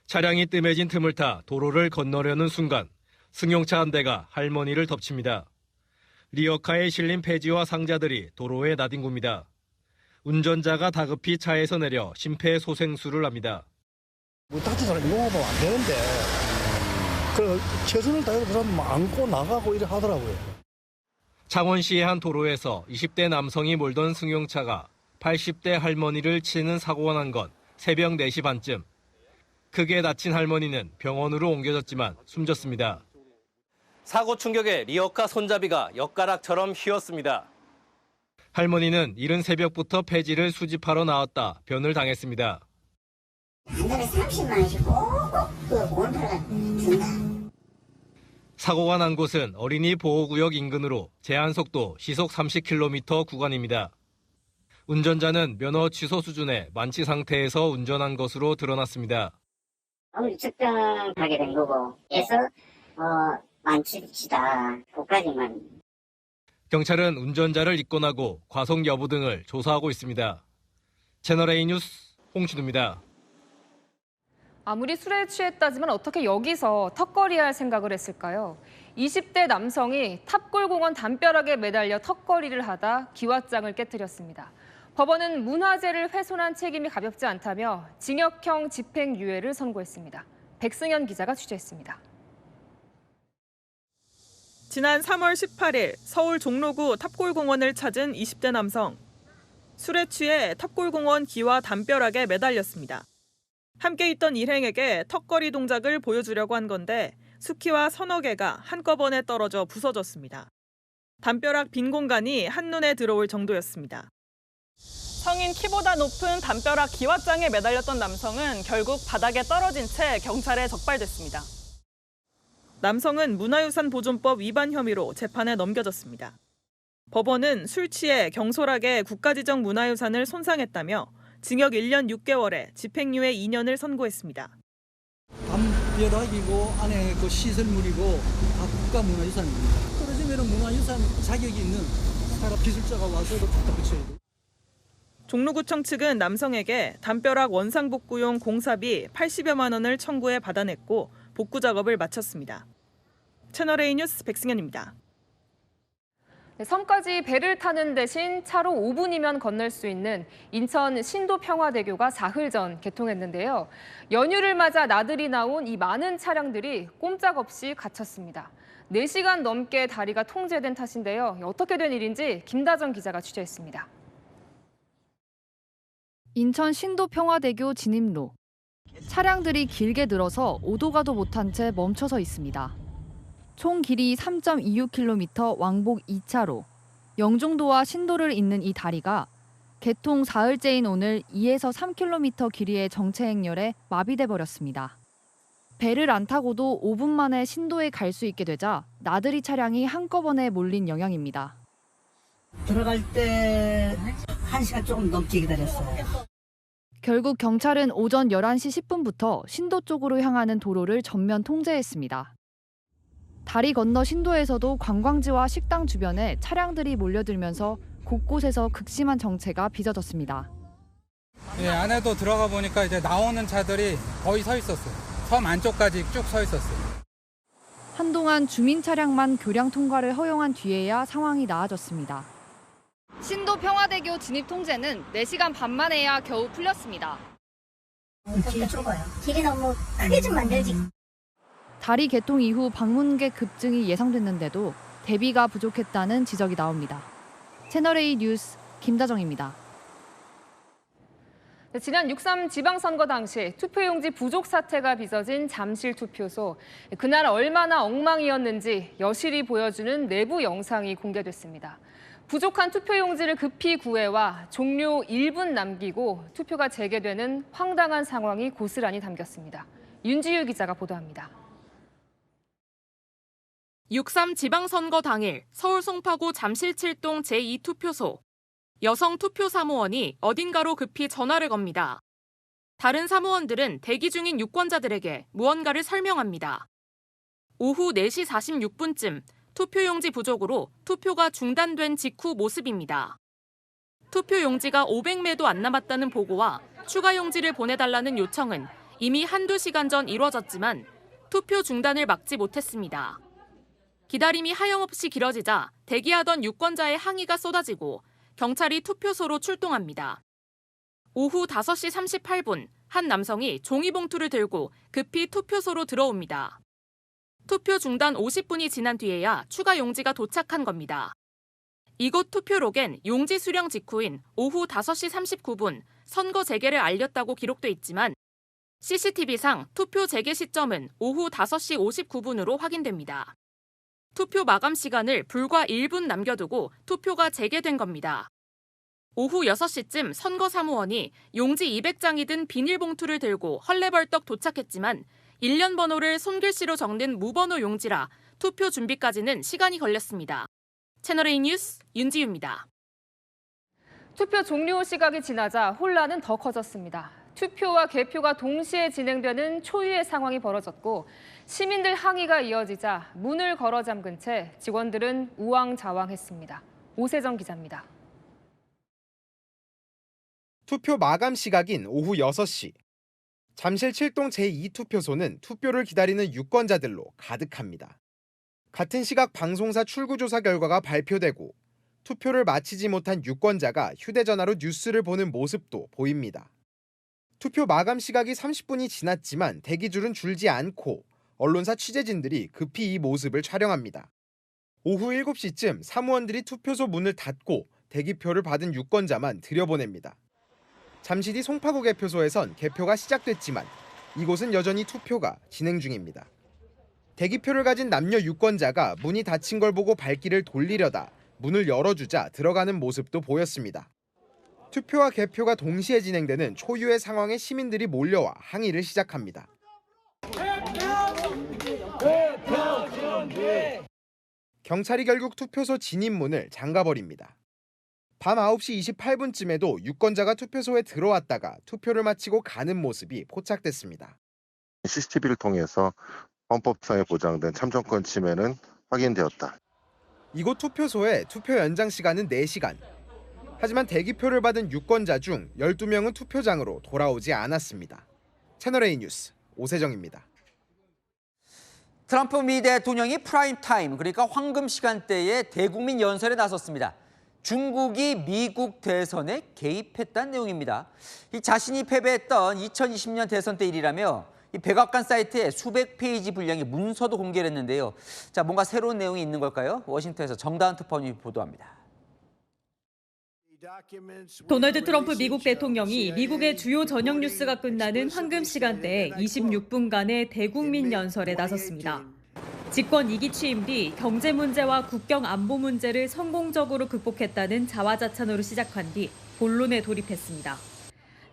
차량이 뜸해진 틈을 타 도로를 건너려는 순간 승용차 한 대가 할머니를 덮칩니다. 리어카에 실린 폐지와 상자들이 도로에 나뒹굽니다. 운전자가 다급히 차에서 내려 심폐소생술을 합니다.
다친 사람 이거 하면 안 되는데 최선을 다해서 그 사람 안고 나가고 이래 하더라고요.
창원시의 한 도로에서 20대 남성이 몰던 승용차가 80대 할머니를 치는 사고가 난 건 새벽 4시 반쯤. 크게 다친 할머니는 병원으로 옮겨졌지만 숨졌습니다.
사고 충격에 리어카 손잡이가 엿가락처럼 휘었습니다.
할머니는 이른 새벽부터 폐지를 수집하러 나왔다 변을 당했습니다.
한 달에 30만 원씩 꼭꼭 원터가 준다.
사고가 난 곳은 어린이 보호구역 인근으로 제한속도 시속 30km 구간입니다. 운전자는 면허 취소 수준의 만취 상태에서 운전한 것으로 드러났습니다.
아무리 측정하게 된 거고 해서 만취시다. 그까지만.
경찰은 운전자를 입건하고 과속 여부 등을 조사하고 있습니다. 채널A 뉴스 홍진우입니다.
아무리 술에 취했다지만 어떻게 여기서 턱걸이할 생각을 했을까요? 20대 남성이 탑골공원 담벼락에 매달려 턱걸이를 하다 기왓장을 깨뜨렸습니다. 법원은 문화재를 훼손한 책임이 가볍지 않다며 징역형 집행유예를 선고했습니다. 백승현 기자가 취재했습니다.
지난 3월 18일 서울 종로구 탑골공원을 찾은 20대 남성. 술에 취해 탑골공원 기와 담벼락에 매달렸습니다. 함께 있던 일행에게 턱걸이 동작을 보여주려고 한 건데 스키와 서너 개가 한꺼번에 떨어져 부서졌습니다. 담벼락 빈 공간이 한눈에 들어올 정도였습니다. 성인 키보다 높은 담벼락 기왓장에 매달렸던 남성은 결국 바닥에 떨어진 채 경찰에 적발됐습니다. 남성은 문화유산보존법 위반 혐의로 재판에 넘겨졌습니다. 법원은 술 취해 경솔하게 국가지정 문화유산을 손상했다며 징역 1년 6개월에 집행유예 2년을 선고했습니다.
담벼락이고 안에 그 시설물이고 다 국가 문화유산입니다. 떨어지면 문화유산 자격이 있는 사람 기술자가 와서 갖다 붙여야 돼요.
종로구청 측은 남성에게 담벼락 원상복구용 공사비 80여만 원을 청구해 받아냈고 복구 작업을 마쳤습니다. 채널A 뉴스 백승현입니다.
섬까지 배를 타는 대신 차로 5분이면 건널 수 있는 인천 신도평화대교가 사흘 전 개통했는데요. 연휴를 맞아 나들이 나온 이 많은 차량들이 꼼짝없이 갇혔습니다. 4시간 넘게 다리가 통제된 탓인데요. 어떻게 된 일인지 김다정 기자가 취재했습니다. 인천 신도평화대교 진입로. 차량들이 길게 늘어서 오도 가도 못한 채 멈춰서 있습니다. 총 길이 3.26km 왕복 2차로, 영종도와 신도를 잇는 이 다리가 개통 사흘째인 오늘 2에서 3km 길이의 정체 행렬에 마비돼 버렸습니다. 배를 안 타고도 5분 만에 신도에 갈 수 있게 되자 나들이 차량이 한꺼번에 몰린 영향입니다.
들어갈 때 1시간 조금 넘게 기다렸어요.
결국 경찰은 오전 11시 10분부터 신도 쪽으로 향하는 도로를 전면 통제했습니다. 다리 건너 신도에서도 관광지와 식당 주변에 차량들이 몰려들면서 곳곳에서 극심한 정체가 빚어졌습니다.
예, 안에도 들어가 보니까 이제 나오는 차들이 거의 서 있었어요. 섬 안쪽까지 쭉 서 있었어요.
한동안 주민 차량만 교량 통과를 허용한 뒤에야 상황이 나아졌습니다. 신도평화대교 진입 통제는 4시간 반 만에야 겨우 풀렸습니다.
길이 좁아요. 길이 너무 크게 좀 만들지.
다리 개통 이후 방문객 급증이 예상됐는데도 대비가 부족했다는 지적이 나옵니다. 채널A 뉴스 김다정입니다. 지난 6.3 지방선거 당시 투표용지 부족 사태가 빚어진 잠실 투표소. 그날 얼마나 엉망이었는지 여실히 보여주는 내부 영상이 공개됐습니다. 부족한 투표용지를 급히 구해와 종료 1분 남기고 투표가 재개되는 황당한 상황이 고스란히 담겼습니다. 윤지유 기자가 보도합니다. 6.3 지방선거 당일 서울 송파구 잠실 7동 제2투표소. 여성 투표 사무원이 어딘가로 급히 전화를 겁니다. 다른 사무원들은 대기 중인 유권자들에게 무언가를 설명합니다. 오후 4시 46분쯤 투표용지 부족으로 투표가 중단된 직후 모습입니다. 투표용지가 500매도 안 남았다는 보고와 추가 용지를 보내달라는 요청은 이미 한두 시간 전 이뤄졌지만 투표 중단을 막지 못했습니다. 기다림이 하염없이 길어지자 대기하던 유권자의 항의가 쏟아지고 경찰이 투표소로 출동합니다. 오후 5시 38분 한 남성이 종이봉투를 들고 급히 투표소로 들어옵니다. 투표 중단 50분이 지난 뒤에야 추가 용지가 도착한 겁니다. 이곳 투표록엔 용지 수령 직후인 오후 5시 39분 선거 재개를 알렸다고 기록돼 있지만 CCTV상 투표 재개 시점은 오후 5시 59분으로 확인됩니다. 투표 마감 시간을 불과 1분 남겨두고 투표가 재개된 겁니다. 오후 6시쯤 선거사무원이 용지 200장이 든 비닐봉투를 들고 헐레벌떡 도착했지만 1년 번호를 손글씨로 적는 무번호 용지라 투표 준비까지는 시간이 걸렸습니다. 채널A 뉴스 윤지유입니다. 투표 종료 시각이 지나자 혼란은 더 커졌습니다. 투표와 개표가 동시에 진행되는 초유의 상황이 벌어졌고 시민들 항의가 이어지자 문을 걸어 잠근 채 직원들은 우왕좌왕했습니다. 오세정 기자입니다.
투표 마감 시각인 오후 6시. 잠실 7동 제2투표소는 투표를 기다리는 유권자들로 가득합니다. 같은 시각 방송사 출구조사 결과가 발표되고 투표를 마치지 못한 유권자가 휴대전화로 뉴스를 보는 모습도 보입니다. 투표 마감 시각이 30분이 지났지만 대기줄은 줄지 않고 언론사 취재진들이 급히 이 모습을 촬영합니다. 오후 7시쯤 사무원들이 투표소 문을 닫고 대기표를 받은 유권자만 들여보냅니다. 잠시 뒤 송파구 개표소에선 개표가 시작됐지만 이곳은 여전히 투표가 진행 중입니다. 대기표를 가진 남녀 유권자가 문이 닫힌 걸 보고 발길을 돌리려다 문을 열어주자 들어가는 모습도 보였습니다. 투표와 개표가 동시에 진행되는 초유의 상황에 시민들이 몰려와 항의를 시작합니다.
개표!
경찰이 결국 투표소 진입문을 잠가버립니다. 밤 9시 28분쯤에도 유권자가 투표소에 들어왔다가 투표를 마치고 가는 모습이 포착됐습니다.
CCTV를 통해서 헌법상에 보장된 참정권 침해는 확인되었다.
이곳 투표소의 투표 연장 시간은 4시간. 하지만 대기표를 받은 유권자 중 12명은 투표장으로 돌아오지 않았습니다. 채널A 뉴스 오세정입니다.
트럼프 미 대통령이 프라임타임, 그러니까 황금 시간대에 대국민 연설에 나섰습니다. 중국이 미국 대선에 개입했다는 내용입니다. 자신이 패배했던 2020년 대선 때 일이라며 이 백악관 사이트에 수백 페이지 분량의 문서도 공개를 했는데요. 자, 뭔가 새로운 내용이 있는 걸까요? 워싱턴에서 정다은 특파원이 보도합니다.
도널드 트럼프 미국 대통령이 미국의 주요 저녁 뉴스가 끝나는 황금 시간대에 26분간의 대국민 연설에 나섰습니다. 집권 2기 취임 뒤 경제 문제와 국경 안보 문제를 성공적으로 극복했다는 자화자찬으로 시작한 뒤 본론에 돌입했습니다.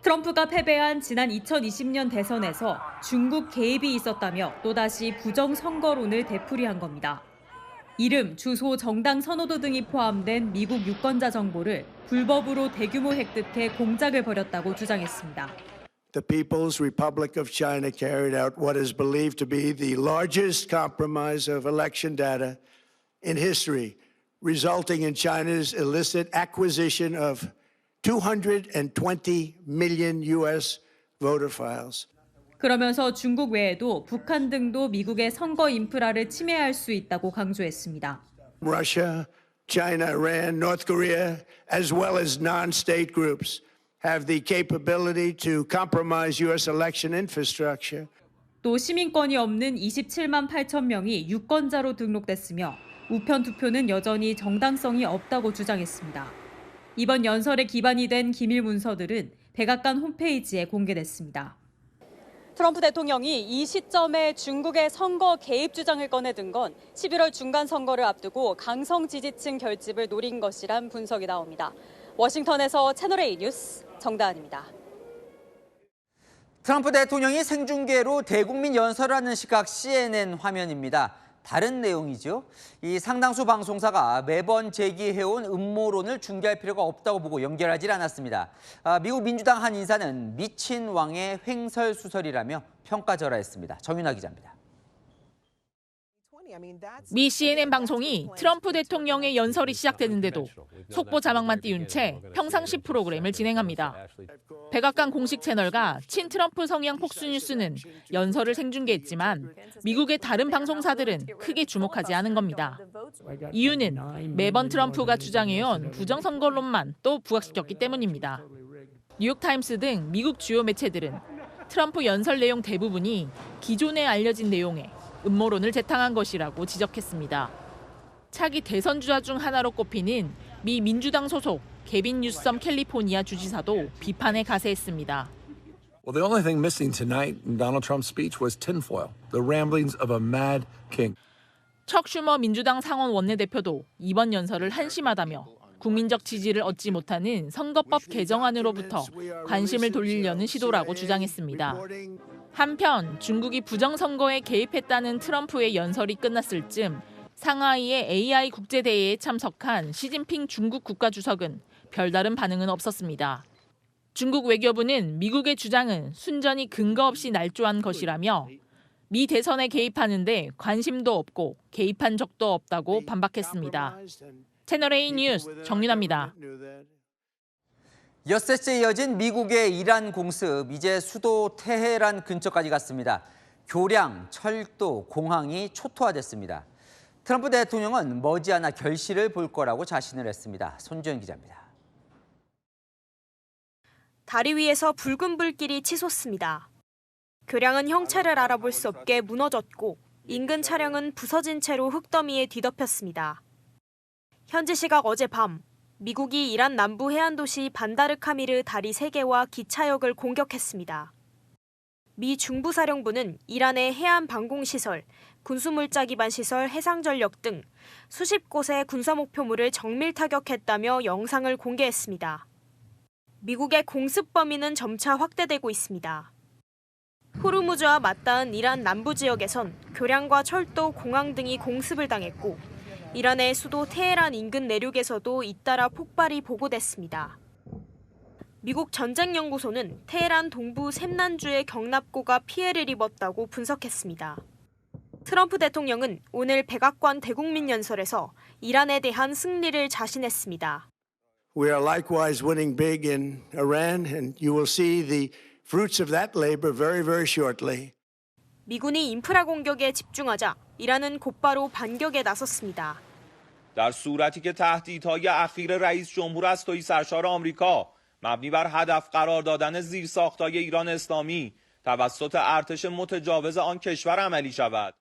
트럼프가 패배한 지난 2020년 대선에서 중국 개입이 있었다며 또다시 부정선거론을 되풀이한 겁니다. 이름, 주소, 정당 선호도 등이 포함된 미국 유권자 정보를 불법으로 대규모 획득해 공작을 벌였다고 주장했습니다.
The People's Republic of China carried out what is believed to be the largest compromise of election data in history, resulting in China's illicit acquisition of 220 million U.S. voter files.
그러면서 중국 외에도 북한 등도 미국의 선거 인프라를 침해할 수 있다고 강조했습니다.
Russia, China, Iran, North Korea, as well as non-state groups have the capability to compromise U.S. election infrastructure.
또 시민권이 없는 27만 8천 명이 유권자로 등록됐으며 우편 투표는 여전히 정당성이 없다고 주장했습니다. 이번 연설에 기반이 된 기밀 문서들은 백악관 홈페이지에 공개됐습니다.
트럼프 대통령이 이 시점에 중국의 선거 개입 주장을 꺼내든 건 11월 중간 선거를 앞두고 강성 지지층 결집을 노린 것이란 분석이 나옵니다. 워싱턴에서 채널A 뉴스 정다은입니다.
트럼프 대통령이 생중계로 대국민 연설을 하는 시각 CNN 화면입니다. 다른 내용이죠. 이 상당수 방송사가 매번 제기해온 음모론을 중계할 필요가 없다고 보고 연결하지 않았습니다. 미국 민주당 한 인사는 미친 왕의 횡설수설이라며 평가절하했습니다. 정윤아 기자입니다.
미 CNN 방송이 트럼프 대통령의 연설이 시작되는데도 속보 자막만 띄운 채 평상시 프로그램을 진행합니다. 백악관 공식 채널과 친트럼프 성향 폭스뉴스는 연설을 생중계했지만 미국의 다른 방송사들은 크게 주목하지 않은 겁니다. 이유는 매번 트럼프가 주장해온 부정선거론만 또 부각시켰기 때문입니다. 뉴욕타임스 등 미국 주요 매체들은 트럼프 연설 내용 대부분이 기존에 알려진 내용에 음모론을 재탕한 것이라고 지적했습니다. 차기 대선 주자 중 하나로 꼽히는 미 민주당 소속 게빈 뉴섬 캘리포니아 주지사도 비판에 가세했습니다.
Well, the only thing missing tonight in Donald Trump's speech was tinfoil, the ramblings of a mad king.
척 슈머 민주당 상원 원내대표도 이번 연설을 한심하다며 국민적 지지를 얻지 못하는 선거법 개정안으로부터 관심을 돌리려는 시도라고 주장했습니다. 한편 중국이 부정선거에 개입했다는 트럼프의 연설이 끝났을 즈음 상하이의 AI 국제대회에 참석한 시진핑 중국 국가주석은 별다른 반응은 없었습니다. 중국 외교부는 미국의 주장은 순전히 근거 없이 날조한 것이라며 미 대선에 개입하는데 관심도 없고 개입한 적도 없다고 반박했습니다. 채널A 뉴스 정윤아입니다.
엿새째 이어진 미국의 이란 공습, 이제 수도 테헤란 근처까지 갔습니다. 교량, 철도, 공항이 초토화됐습니다. 트럼프 대통령은 머지않아 결실을 볼 거라고 자신을 했습니다. 손주연 기자입니다.
다리 위에서 붉은 불길이 치솟습니다. 교량은 형체를 알아볼 수 없게 무너졌고 인근 차량은 부서진 채로 흙더미에 뒤덮였습니다. 현지 시각 어젯밤, 미국이 이란 남부 해안 도시 반다르카미르 다리 3개와 기차역을 공격했습니다. 미 중부사령부는 이란의 해안 방공시설, 군수물자 기반 시설, 해상전력 등 수십 곳의 군사목표물을 정밀 타격했다며 영상을 공개했습니다. 미국의 공습 범위는 점차 확대되고 있습니다. 호르무즈와 맞닿은 이란 남부 지역에선 교량과 철도, 공항 등이 공습을 당했고 이란의 수도 테헤란 인근 내륙에서도 잇따라 폭발이 보고됐습니다. 미국 전쟁연구소는 테헤란 동부 샘난주의 경납고가 피해를 입었다고 분석했습니다. 트럼프 대통령은 오늘 백악관 대국민 연설에서 이란에 대한 승리를 자신했습니다.
We are likewise winning big in Iran, and you will see the fruits of that labor very, very shortly.
미군이 인프라 공격에 집중하자 이란은 곧바로 반격에 나섰습니다.
در صورتی که تهدیدهای اخیر رئیس جمهور از توی سرشار آمریکا مبنی بر هدف قرار دادن زیرساخت‌های ایران اسلامی توسط ارتش متجاوز آن کشور عملی شود.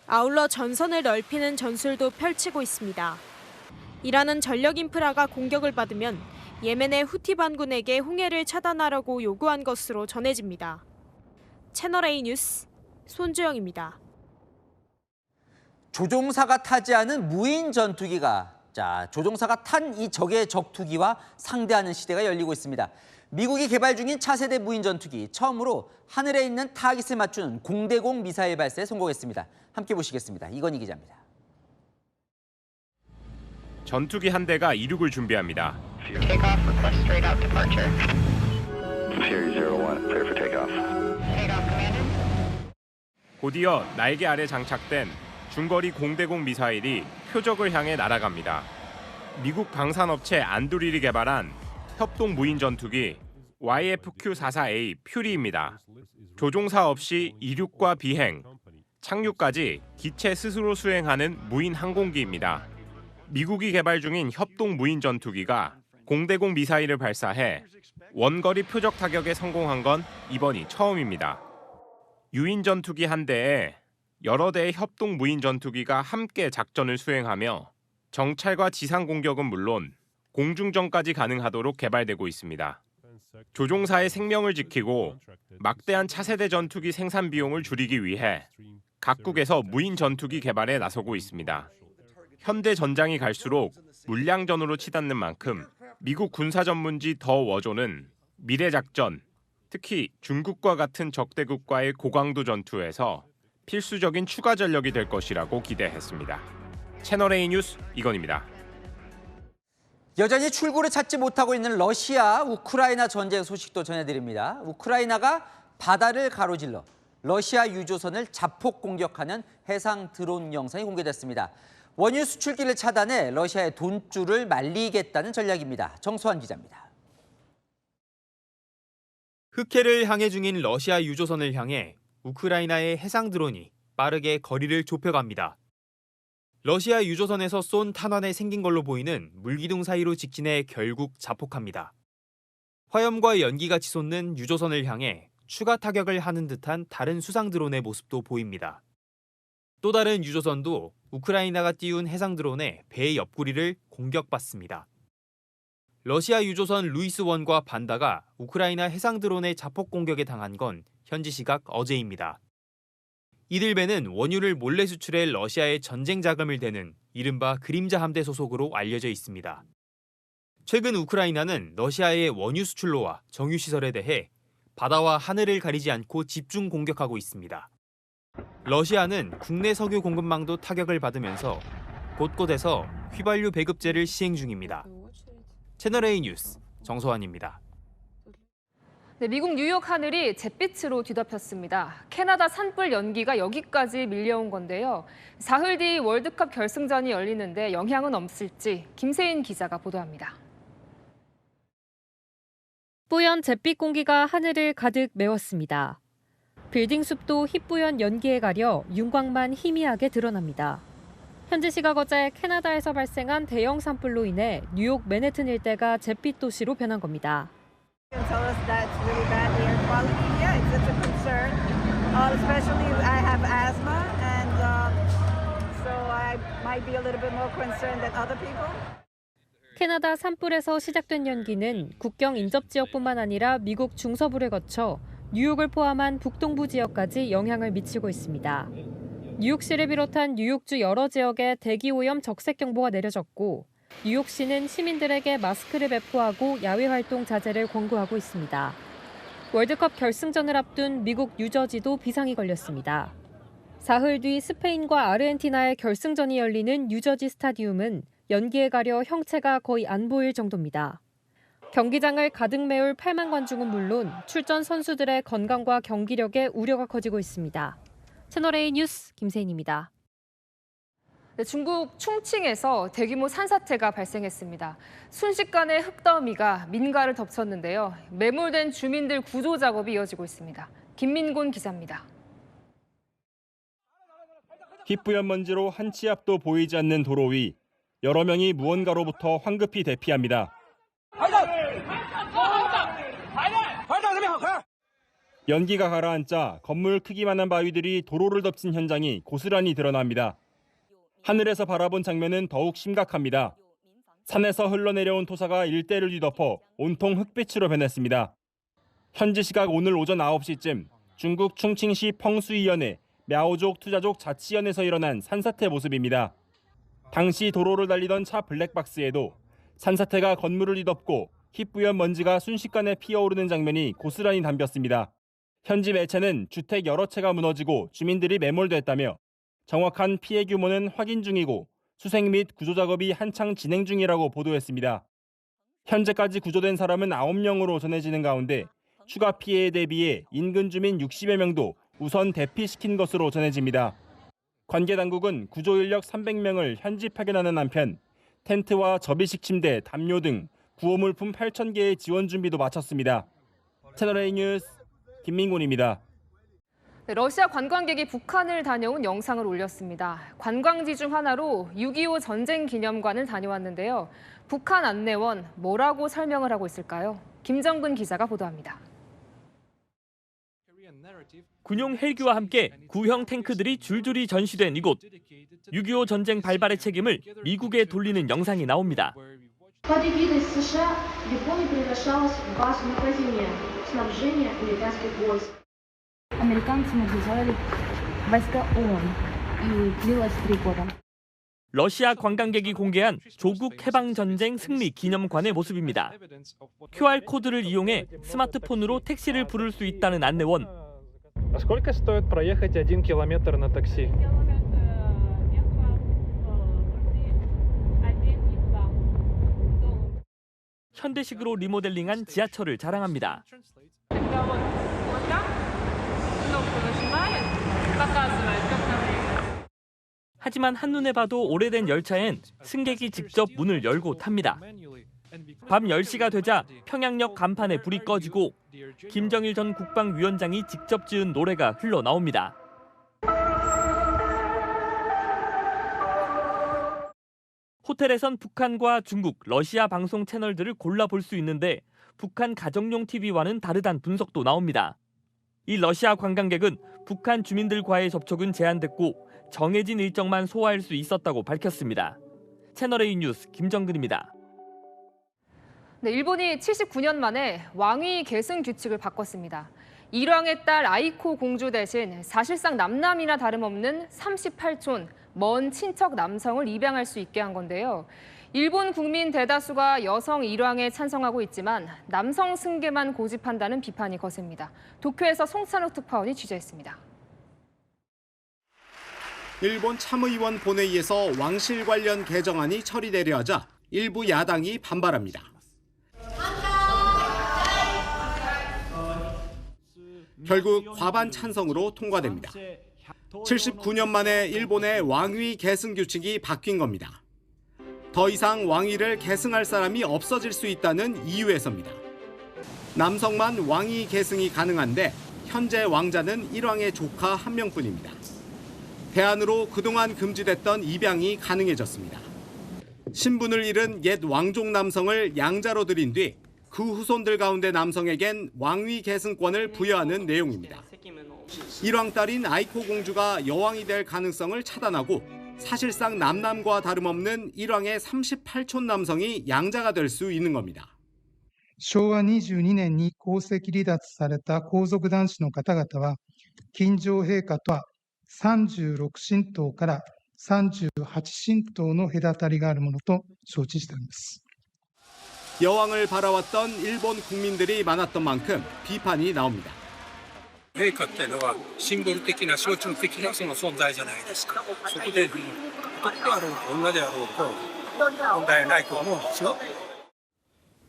아울러 전선을 넓히는 전술도 펼치고 있습니다. 이란은 전력 인프라가 공격을 받으면 예멘의 후티 반군에게 홍해를 차단하라고 요구한 것으로 전해집니다. 채널A 뉴스 손주영입니다.
조종사가 타지 않은 무인 전투기가 조종사가 탄 이 적의 적투기와 상대하는 시대가 열리고 있습니다. 미국이 개발 중인 차세대 무인 전투기, 처음으로 하늘에 있는 타깃을 맞추는 공대공 미사일 발사에 성공했습니다. 함께 보시겠습니다. 이건희 기자입니다.
전투기 한 대가 이륙을 준비합니다. 곧이어 날개 아래 장착된 중거리 공대공 미사일이 표적을 향해 날아갑니다. 미국 방산업체 안두릴이 개발한 협동 무인 전투기 YFQ-44A 퓨리입니다. 조종사 없이 이륙과 비행, 착륙까지 기체 스스로 수행하는 무인 항공기입니다. 미국이 개발 중인 협동 무인 전투기가 공대공 미사일을 발사해 원거리 표적 타격에 성공한 건 이번이 처음입니다. 유인 전투기 한 대에 여러 대의 협동 무인 전투기가 함께 작전을 수행하며 정찰과 지상 공격은 물론 공중전까지 가능하도록 개발되고 있습니다. 조종사의 생명을 지키고 막대한 차세대 전투기 생산 비용을 줄이기 위해 각국에서 무인 전투기 개발에 나서고 있습니다. 현대 전장이 갈수록 물량전으로 치닫는 만큼 미국 군사 전문지 더 워존은 미래 작전, 특히 중국과 같은 적대국과의 고강도 전투에서 필수적인 추가 전력이 될 것이라고 기대했습니다. 채널A 뉴스 이건입니다.
여전히 출구를 찾지 못하고 있는 러시아, 우크라이나 전쟁 소식도 전해드립니다. 우크라이나가 바다를 가로질러 러시아 유조선을 자폭 공격하는 해상 드론 영상이 공개됐습니다. 원유 수출기를 차단해 러시아의 돈줄을 말리겠다는 전략입니다. 정수환 기자입니다.
흑해를 항해 중인 러시아 유조선을 향해 우크라이나의 해상 드론이 빠르게 거리를 좁혀갑니다. 러시아 유조선에서 쏜 탄환에 생긴 걸로 보이는 물기둥 사이로 직진해 결국 자폭합니다. 화염과 연기가 치솟는 유조선을 향해 추가 타격을 하는 듯한 다른 수상 드론의 모습도 보입니다. 또 다른 유조선도 우크라이나가 띄운 해상 드론의 배 옆구리를 공격받습니다. 러시아 유조선 루이스-1과 반다가 우크라이나 해상 드론의 자폭 공격에 당한 건 현지 시각 어제입니다. 이들 배는 원유를 몰래 수출해 러시아의 전쟁 자금을 대는 이른바 그림자 함대 소속으로 알려져 있습니다. 최근 우크라이나는 러시아의 원유 수출로와 정유 시설에 대해 바다와 하늘을 가리지 않고 집중 공격하고 있습니다. 러시아는 국내 석유 공급망도 타격을 받으면서 곳곳에서 휘발유 배급제를 시행 중입니다. 채널A 뉴스 정소환입니다.
네, 미국 뉴욕 하늘이 잿빛으로 뒤덮였습니다. 캐나다 산불 연기가 여기까지 밀려온 건데요. 사흘 뒤 월드컵 결승전이 열리는데 영향은 없을지 김세인 기자가 보도합니다.
뿌연 잿빛 공기가 하늘을 가득 메웠습니다. 빌딩 숲도 희뿌연 연기에 가려 윤곽만 희미하게 드러납니다. 현지 시각 어제 캐나다에서 발생한 대형 산불로 인해 뉴욕 맨해튼 일대가 잿빛 도시로 변한 겁니다.
Tell us that's really bad air quality. Yeah, it's a concern. Especially I have asthma, and so I might be a little bit more concerned than other people.
캐나다 산불에서 시작된 연기는 국경 인접 지역뿐만 아니라 미국 중서부를 거쳐 뉴욕을 포함한 북동부 지역까지 영향을 미치고 있습니다. 뉴욕시를 비롯한 뉴욕주 여러 지역에 대기오염 적색경보가 내려졌고 뉴욕시는 시민들에게 마스크를 배포하고 야외 활동 자제를 권고하고 있습니다. 월드컵 결승전을 앞둔 미국 뉴저지도 비상이 걸렸습니다.
사흘 뒤 스페인과 아르헨티나의 결승전이 열리는 뉴저지 스타디움은 연기에 가려 형체가 거의 안 보일 정도입니다. 경기장을 가득 메울 8만 관중은 물론 출전 선수들의 건강과 경기력에 우려가 커지고 있습니다. 채널A 뉴스 김세인입니다. 중국 충칭에서 대규모 산사태가 발생했습니다. 순식간에 흙더미가 민가를 덮쳤는데요. 매몰된 주민들 구조 작업이 이어지고 있습니다. 김민곤 기자입니다.
희뿌연 먼지로 한 치 앞도 보이지 않는 도로 위 여러 명이 무언가로부터 황급히 대피합니다. 연기가 가라앉자 건물 크기만한 바위들이 도로를 덮친 현장이 고스란히 드러납니다. 하늘에서 바라본 장면은 더욱 심각합니다. 산에서 흘러내려온 토사가 일대를 뒤덮어 온통 흙빛으로 변했습니다. 현지 시각 오늘 오전 9시쯤 중국 충칭시 펑수이현의 мя오족 투자족 자치현에서 일어난 산사태 모습입니다. 당시 도로를 달리던 차 블랙박스에도 산사태가 건물을 뒤덮고 희뿌연 먼지가 순식간에 피어오르는 장면이 고스란히 담겼습니다. 현지 매체는 주택 여러 채가 무너지고 주민들이 매몰됐다며 정확한 피해 규모는 확인 중이고 수색 및 구조 작업이 한창 진행 중이라고 보도했습니다. 현재까지 구조된 사람은 9명으로 전해지는 가운데 추가 피해에 대비해 인근 주민 60여 명도 우선 대피시킨 것으로 전해집니다. 관계 당국은 구조 인력 300명을 현지 파견하는 한편 텐트와 접이식 침대, 담요 등 구호물품 8,000개의 지원 준비도 마쳤습니다. 채널A 뉴스 김민곤입니다.
러시아 관광객이 북한을 다녀온 영상을 올렸습니다. 관광지 중 하나로 6.25 전쟁 기념관을 다녀왔는데요. 북한 안내원 뭐라고 설명을 하고 있을까요? 김정근 기자가 보도합니다.
군용 헬기와 함께 구형 탱크들이 줄줄이 전시된 이곳. 6.25 전쟁 발발의 책임을 미국에 돌리는 영상이 나옵니다. 러시아 관광객이 공개한 조국 해방전쟁 승리 기념관의 모습입니다. QR코드를 이용해 스마트폰으로 택시를 부를 수 있다는 안내원.
Сколько стоит проехать 1 километр на такси?
현대식으로 리모델링한 지하철을 자랑합니다. 하지만 한눈에 봐도 오래된 열차엔 승객이 직접 문을 열고 탑니다. 밤 10시가 되자 평양역 간판에 불이 꺼지고 김정일 전 국방위원장이 직접 지은 노래가 흘러나옵니다. 호텔에선 북한과 중국, 러시아 방송 채널들을 골라볼 수 있는데 북한 가정용 TV와는 다르다는 분석도 나옵니다. 이 러시아 관광객은 북한 주민들과의 접촉은 제한됐고 정해진 일정만 소화할 수 있었다고 밝혔습니다. 채널A 뉴스 김정근입니다.
네, 일본이 79년 만에 왕위 계승 규칙을 바꿨습니다. 일왕의 딸 아이코 공주 대신 사실상 남남이나 다름없는 38촌 먼 친척 남성을 입양할 수 있게 한 건데요. 일본 국민 대다수가 여성 일왕에 찬성하고 있지만 남성 승계만 고집한다는 비판이 거셉니다. 도쿄에서 송찬욱 특파원이 취재했습니다.
일본 참의원 본회의에서 왕실 관련 개정안이 처리되려 하자 일부 야당이 반발합니다. 결국 과반 찬성으로 통과됩니다. 79년 만에 일본의 왕위 계승 규칙이 바뀐 겁니다. 더 이상 왕위를 계승할 사람이 없어질 수 있다는 이유에서입니다. 남성만 왕위 계승이 가능한데 현재 왕자는 일왕의 조카 1명뿐입니다. 대안으로 그동안 금지됐던 입양이 가능해졌습니다. 신분을 잃은 옛 왕족 남성을 양자로 들인 뒤 그 후손들 가운데 남성에겐 왕위 계승권을 부여하는 내용입니다. 일왕 딸인 아이코 공주가 여왕이 될 가능성을 차단하고 사실상 남남과 다름없는 일왕의 38촌 남성이 양자가 될 수 있는 겁니다.
昭和22年に皇籍離脱された皇族男子の方々は、近城陛下とは36神道から38神道の隔たりがあるものと承知しております。
여왕을 바라왔던 일본 국민들이 많았던 만큼 비판이 나옵니다.
メーカーっていうのはシンボル的な象徴的なその存在じゃないですか。そこでどこであろうと女であろうと問題ないと思うんですよ。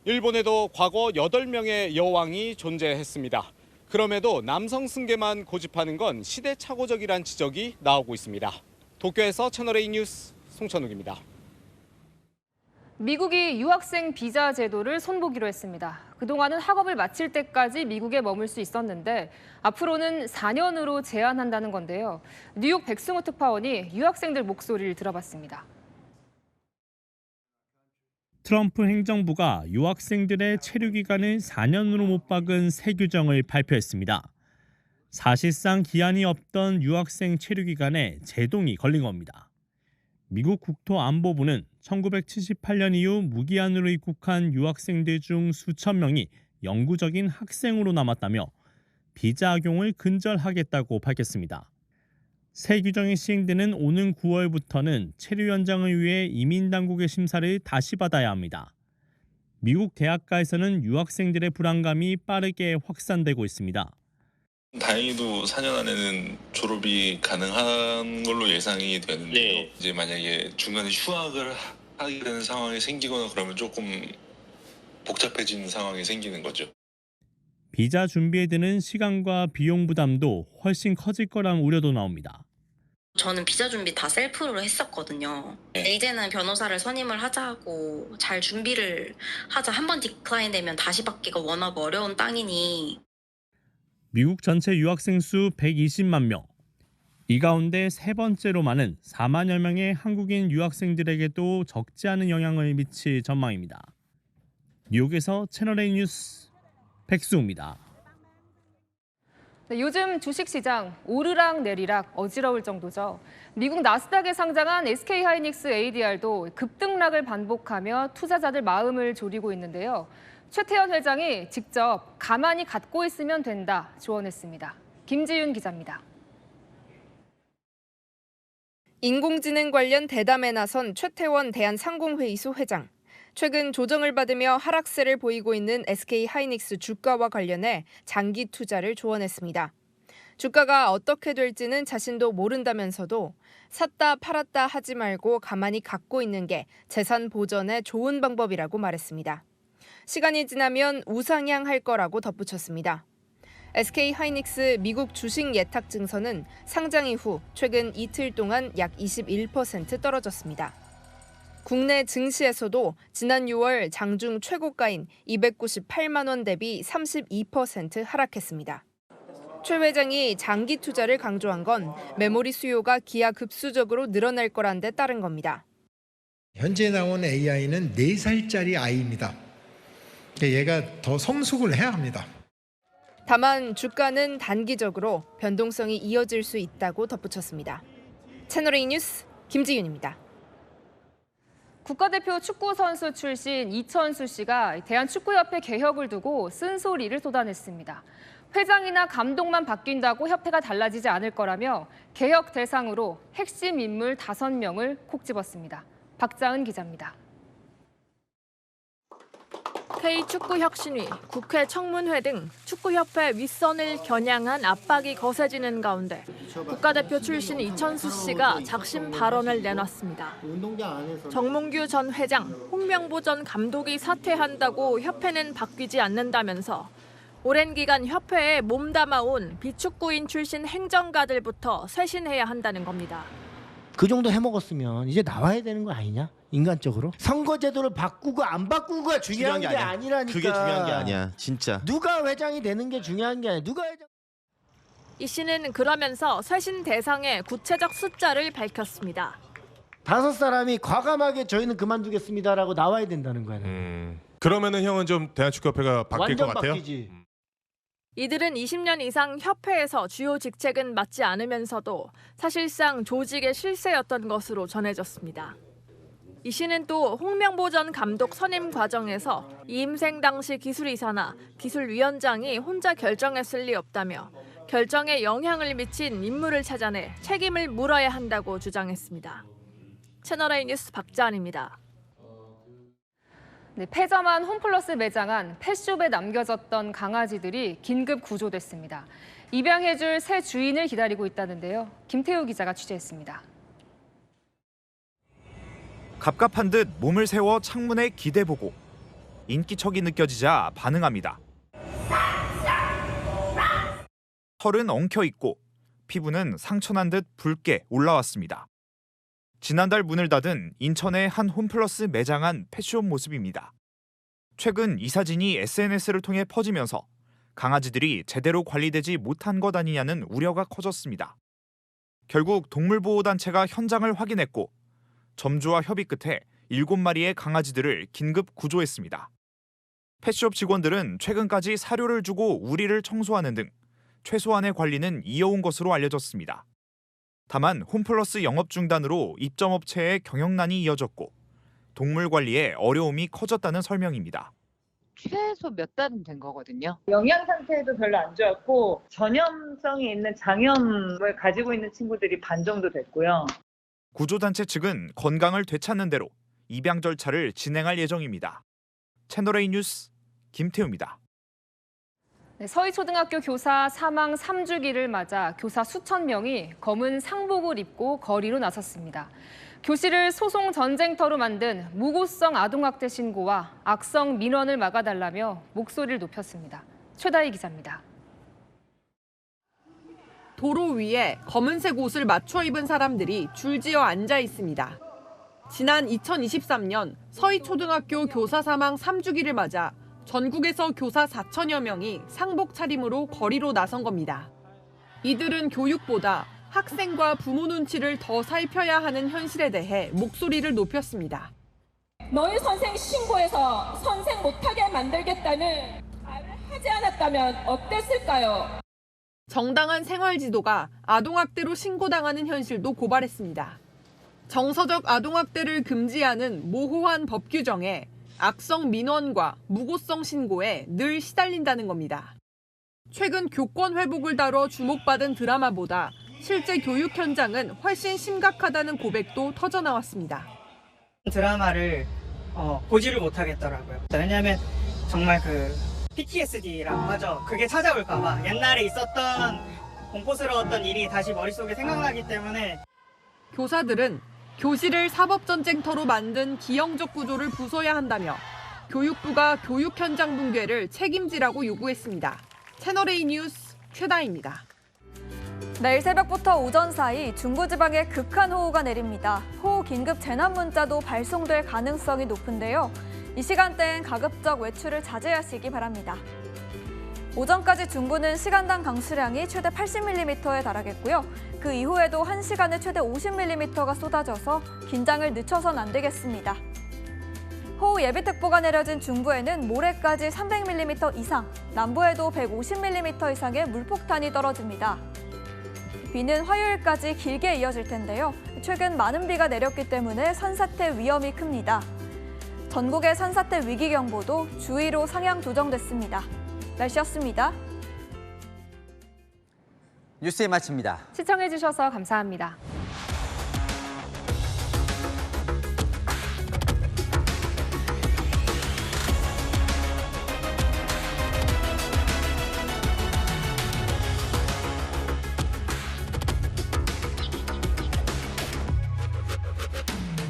일본에도 과거 8명의 여왕이 존재했습니다. 그럼에도 남성 승계만 고집하는 건 시대착오적이란 지적이 나오고 있습니다. 도쿄에서 채널A 뉴스 송천욱입니다.
미국이 유학생 비자 제도를 손보기로 했습니다. 그동안은 학업을 마칠 때까지 미국에 머물 수 있었는데 앞으로는 4년으로 제한한다는 건데요. 뉴욕 백승호 특파원이 유학생들 목소리를 들어봤습니다.
트럼프 행정부가 유학생들의 체류 기간을 4년으로 못 박은 새 규정을 발표했습니다. 사실상 기한이 없던 유학생 체류 기간에 제동이 걸린 겁니다. 미국 국토안보부는 1978년 이후 무기한으로 입국한 유학생들 중 수천 명이 영구적인 학생으로 남았다며 비자 악용을 근절하겠다고 밝혔습니다. 새 규정이 시행되는 오는 9월부터는 체류 연장을 위해 이민당국의 심사를 다시 받아야 합니다. 미국 대학가에서는 유학생들의 불안감이 빠르게 확산되고 있습니다.
다행히도 4년 안에는 졸업이 가능한 걸로 예상이 되는데요. 이제 만약에 중간에 휴학을 하게 되는 상황이 생기거나 그러면 조금 복잡해지는 상황이 생기는 거죠.
비자 준비에 드는 시간과 비용 부담도 훨씬 커질 거란 우려도 나옵니다.
저는 비자 준비 다 셀프로 했었거든요. 이제는 변호사를 선임을 하자고 잘 준비를 하자. 한번 디클라인 되면 다시 받기가 워낙 어려운 땅이니.
미국 전체 유학생 수 120만 명. 이 가운데 세 번째로 많은 4만여 명의 한국인 유학생들에게도 적지 않은 영향을 미칠 전망입니다. 뉴욕에서 채널A 뉴스 백수호입니다.
네, 요즘 주식시장 오르락 내리락 어지러울 정도죠. 미국 나스닥에 상장한 SK하이닉스 ADR도 급등락을 반복하며 투자자들 마음을 졸이고 있는데요. 최태원 회장이 직접 가만히 갖고 있으면 된다 조언했습니다. 김지윤 기자입니다.
인공지능 관련 대담에 나선 최태원 대한상공회의소 회장. 최근 조정을 받으며 하락세를 보이고 있는 SK하이닉스 주가와 관련해 장기 투자를 조언했습니다. 주가가 어떻게 될지는 자신도 모른다면서도 샀다 팔았다 하지 말고 가만히 갖고 있는 게 재산 보전에 좋은 방법이라고 말했습니다. 시간이 지나면 우상향할 거라고 덧붙였습니다. SK하이닉스 미국 주식 예탁 증서는 상장 이후 최근 이틀 동안 약 21% 떨어졌습니다. 국내 증시에서도 지난 6월 장중 최고가인 298만 원 대비 32% 하락했습니다. 최 회장이 장기 투자를 강조한 건 메모리 수요가 기하급수적으로 늘어날 거란 데 따른 겁니다.
현재 나온 AI는 4살짜리 아이입니다. 얘가 더 성숙을 해야 합니다.
다만 주가는 단기적으로 변동성이 이어질 수 있다고 덧붙였습니다. 채널A 뉴스 김지윤입니다.
국가대표 축구 선수 출신 이천수 씨가 대한축구협회 개혁을 두고 쓴소리를 쏟아냈습니다. 회장이나 감독만 바뀐다고 협회가 달라지지 않을 거라며 개혁 대상으로 핵심 인물 5명을 콕 집었습니다. 박자은 기자입니다.
K축구혁신위, 국회 청문회 등 축구협회 윗선을 겨냥한 압박이 거세지는 가운데 국가대표 출신 이천수 씨가 작심 발언을 내놨습니다. 정몽규 전 회장, 홍명보 전 감독이 사퇴한다고 협회는 바뀌지 않는다면서 오랜 기간 협회에 몸담아온 비축구인 출신 행정가들부터 쇄신해야 한다는 겁니다.
그 정도 해먹었으면 이제 나와야 되는 거 아니냐? 인간적으로? 선거제도를 바꾸고 안 바꾸고가 중요한 게 아니라니까.
그게 중요한 게 아니야, 진짜.
누가 회장이 되는 게 중요한 게 아니야. 누가 회장...
이 씨는 그러면서 쇄신 대상의 구체적 숫자를 밝혔습니다.
5사람이 과감하게 저희는 그만두겠습니다라고 나와야 된다는 거야.
그러면은 형은 좀 대한축구협회가 바뀔 것 같아요?
바뀌지.
이들은 20년 이상 협회에서 주요 직책은 맡지 않으면서도 사실상 조직의 실세였던 것으로 전해졌습니다. 이 씨는 또 홍명보 전 감독 선임 과정에서 이임생 당시 기술이사나 기술위원장이 혼자 결정했을 리 없다며 결정에 영향을 미친 인물을 찾아내 책임을 물어야 한다고 주장했습니다. 채널A 뉴스 박자은입니다.
네, 폐점한 홈플러스 매장 안 펫숍에 남겨졌던 강아지들이 긴급 구조됐습니다. 입양해줄 새 주인을 기다리고 있다는데요. 김태우 기자가 취재했습니다.
갑갑한 듯 몸을 세워 창문에 기대보고 인기척이 느껴지자 반응합니다. 털은 엉켜있고 피부는 상처난 듯 붉게 올라왔습니다. 지난달 문을 닫은 인천의 한 홈플러스 매장 안 펫숍 모습입니다. 최근 이 사진이 SNS를 통해 퍼지면서 강아지들이 제대로 관리되지 못한 것 아니냐는 우려가 커졌습니다. 결국 동물보호단체가 현장을 확인했고 점주와 협의 끝에 7마리의 강아지들을 긴급 구조했습니다. 펫숍 직원들은 최근까지 사료를 주고 우리를 청소하는 등 최소한의 관리는 이어온 것으로 알려졌습니다. 다만 홈플러스 영업 중단으로 입점업체의 경영난이 이어졌고 동물 관리에 어려움이 커졌다는 설명입니다.
최소 몇 달은 된 거거든요.
영양 상태도 별로 안 좋았고 전염성이 있는 장염을 가지고 있는 친구들이 반 정도 됐고요.
구조단체 측은 건강을 되찾는 대로 입양 절차를 진행할 예정입니다. 채널A 뉴스 김태우입니다.
네, 서희초등학교 교사 사망 3주기를 맞아 교사 수천 명이 검은 상복을 입고 거리로 나섰습니다. 교실을 소송 전쟁터로 만든 무고성 아동학대 신고와 악성 민원을 막아달라며 목소리를 높였습니다. 최다희 기자입니다.
도로 위에 검은색 옷을 맞춰 입은 사람들이 줄지어 앉아 있습니다. 지난 2023년 서희초등학교 교사 사망 3주기를 맞아 전국에서 교사 4천여 명이 상복 차림으로 거리로 나선 겁니다. 이들은 교육보다 학생과 부모 눈치를 더 살펴야 하는 현실에 대해 목소리를 높였습니다.
너희 선생 신고해서 선생 못하게 만들겠다는 말을 하지 않았다면 어땠을까요?
정당한 생활지도가 아동학대로 신고당하는 현실도 고발했습니다. 정서적 아동학대를 금지하는 모호한 법 규정에 악성 민원과 무고성 신고에 늘 시달린다는 겁니다. 최근 교권 회복을 다뤄 주목받은 드라마보다 실제 교육 현장은 훨씬 심각하다는 고백도 터져나왔습니다.
드라마를 보지를 못하겠더라고요. 왜냐하면 정말 PTSD라고 하죠. 그게 찾아올까 봐 옛날에 있었던 공포스러웠던 일이 다시 머릿속에 생각나기 때문에
교사들은 교실을 사법전쟁터로 만든 기형적 구조를 부숴야 한다며 교육부가 교육 현장 붕괴를 책임지라고 요구했습니다. 채널A 뉴스 최다희입니다.
내일 새벽부터 오전 사이 중부지방에 극한 호우가 내립니다. 호우 긴급 재난 문자도 발송될 가능성이 높은데요. 이 시간대엔 가급적 외출을 자제하시기 바랍니다. 오전까지 중부는 시간당 강수량이 최대 80mm에 달하겠고요. 그 이후에도 1시간에 최대 50mm가 쏟아져서 긴장을 늦춰선 안 되겠습니다. 호우 예비특보가 내려진 중부에는 모레까지 300mm 이상, 남부에도 150mm 이상의 물폭탄이 떨어집니다. 비는 화요일까지 길게 이어질 텐데요. 최근 많은 비가 내렸기 때문에 산사태 위험이 큽니다. 전국의 산사태 위기경보도 주의로 상향 조정됐습니다. 날씨였습니다.
뉴스에 마칩니다.
시청해주셔서 감사합니다.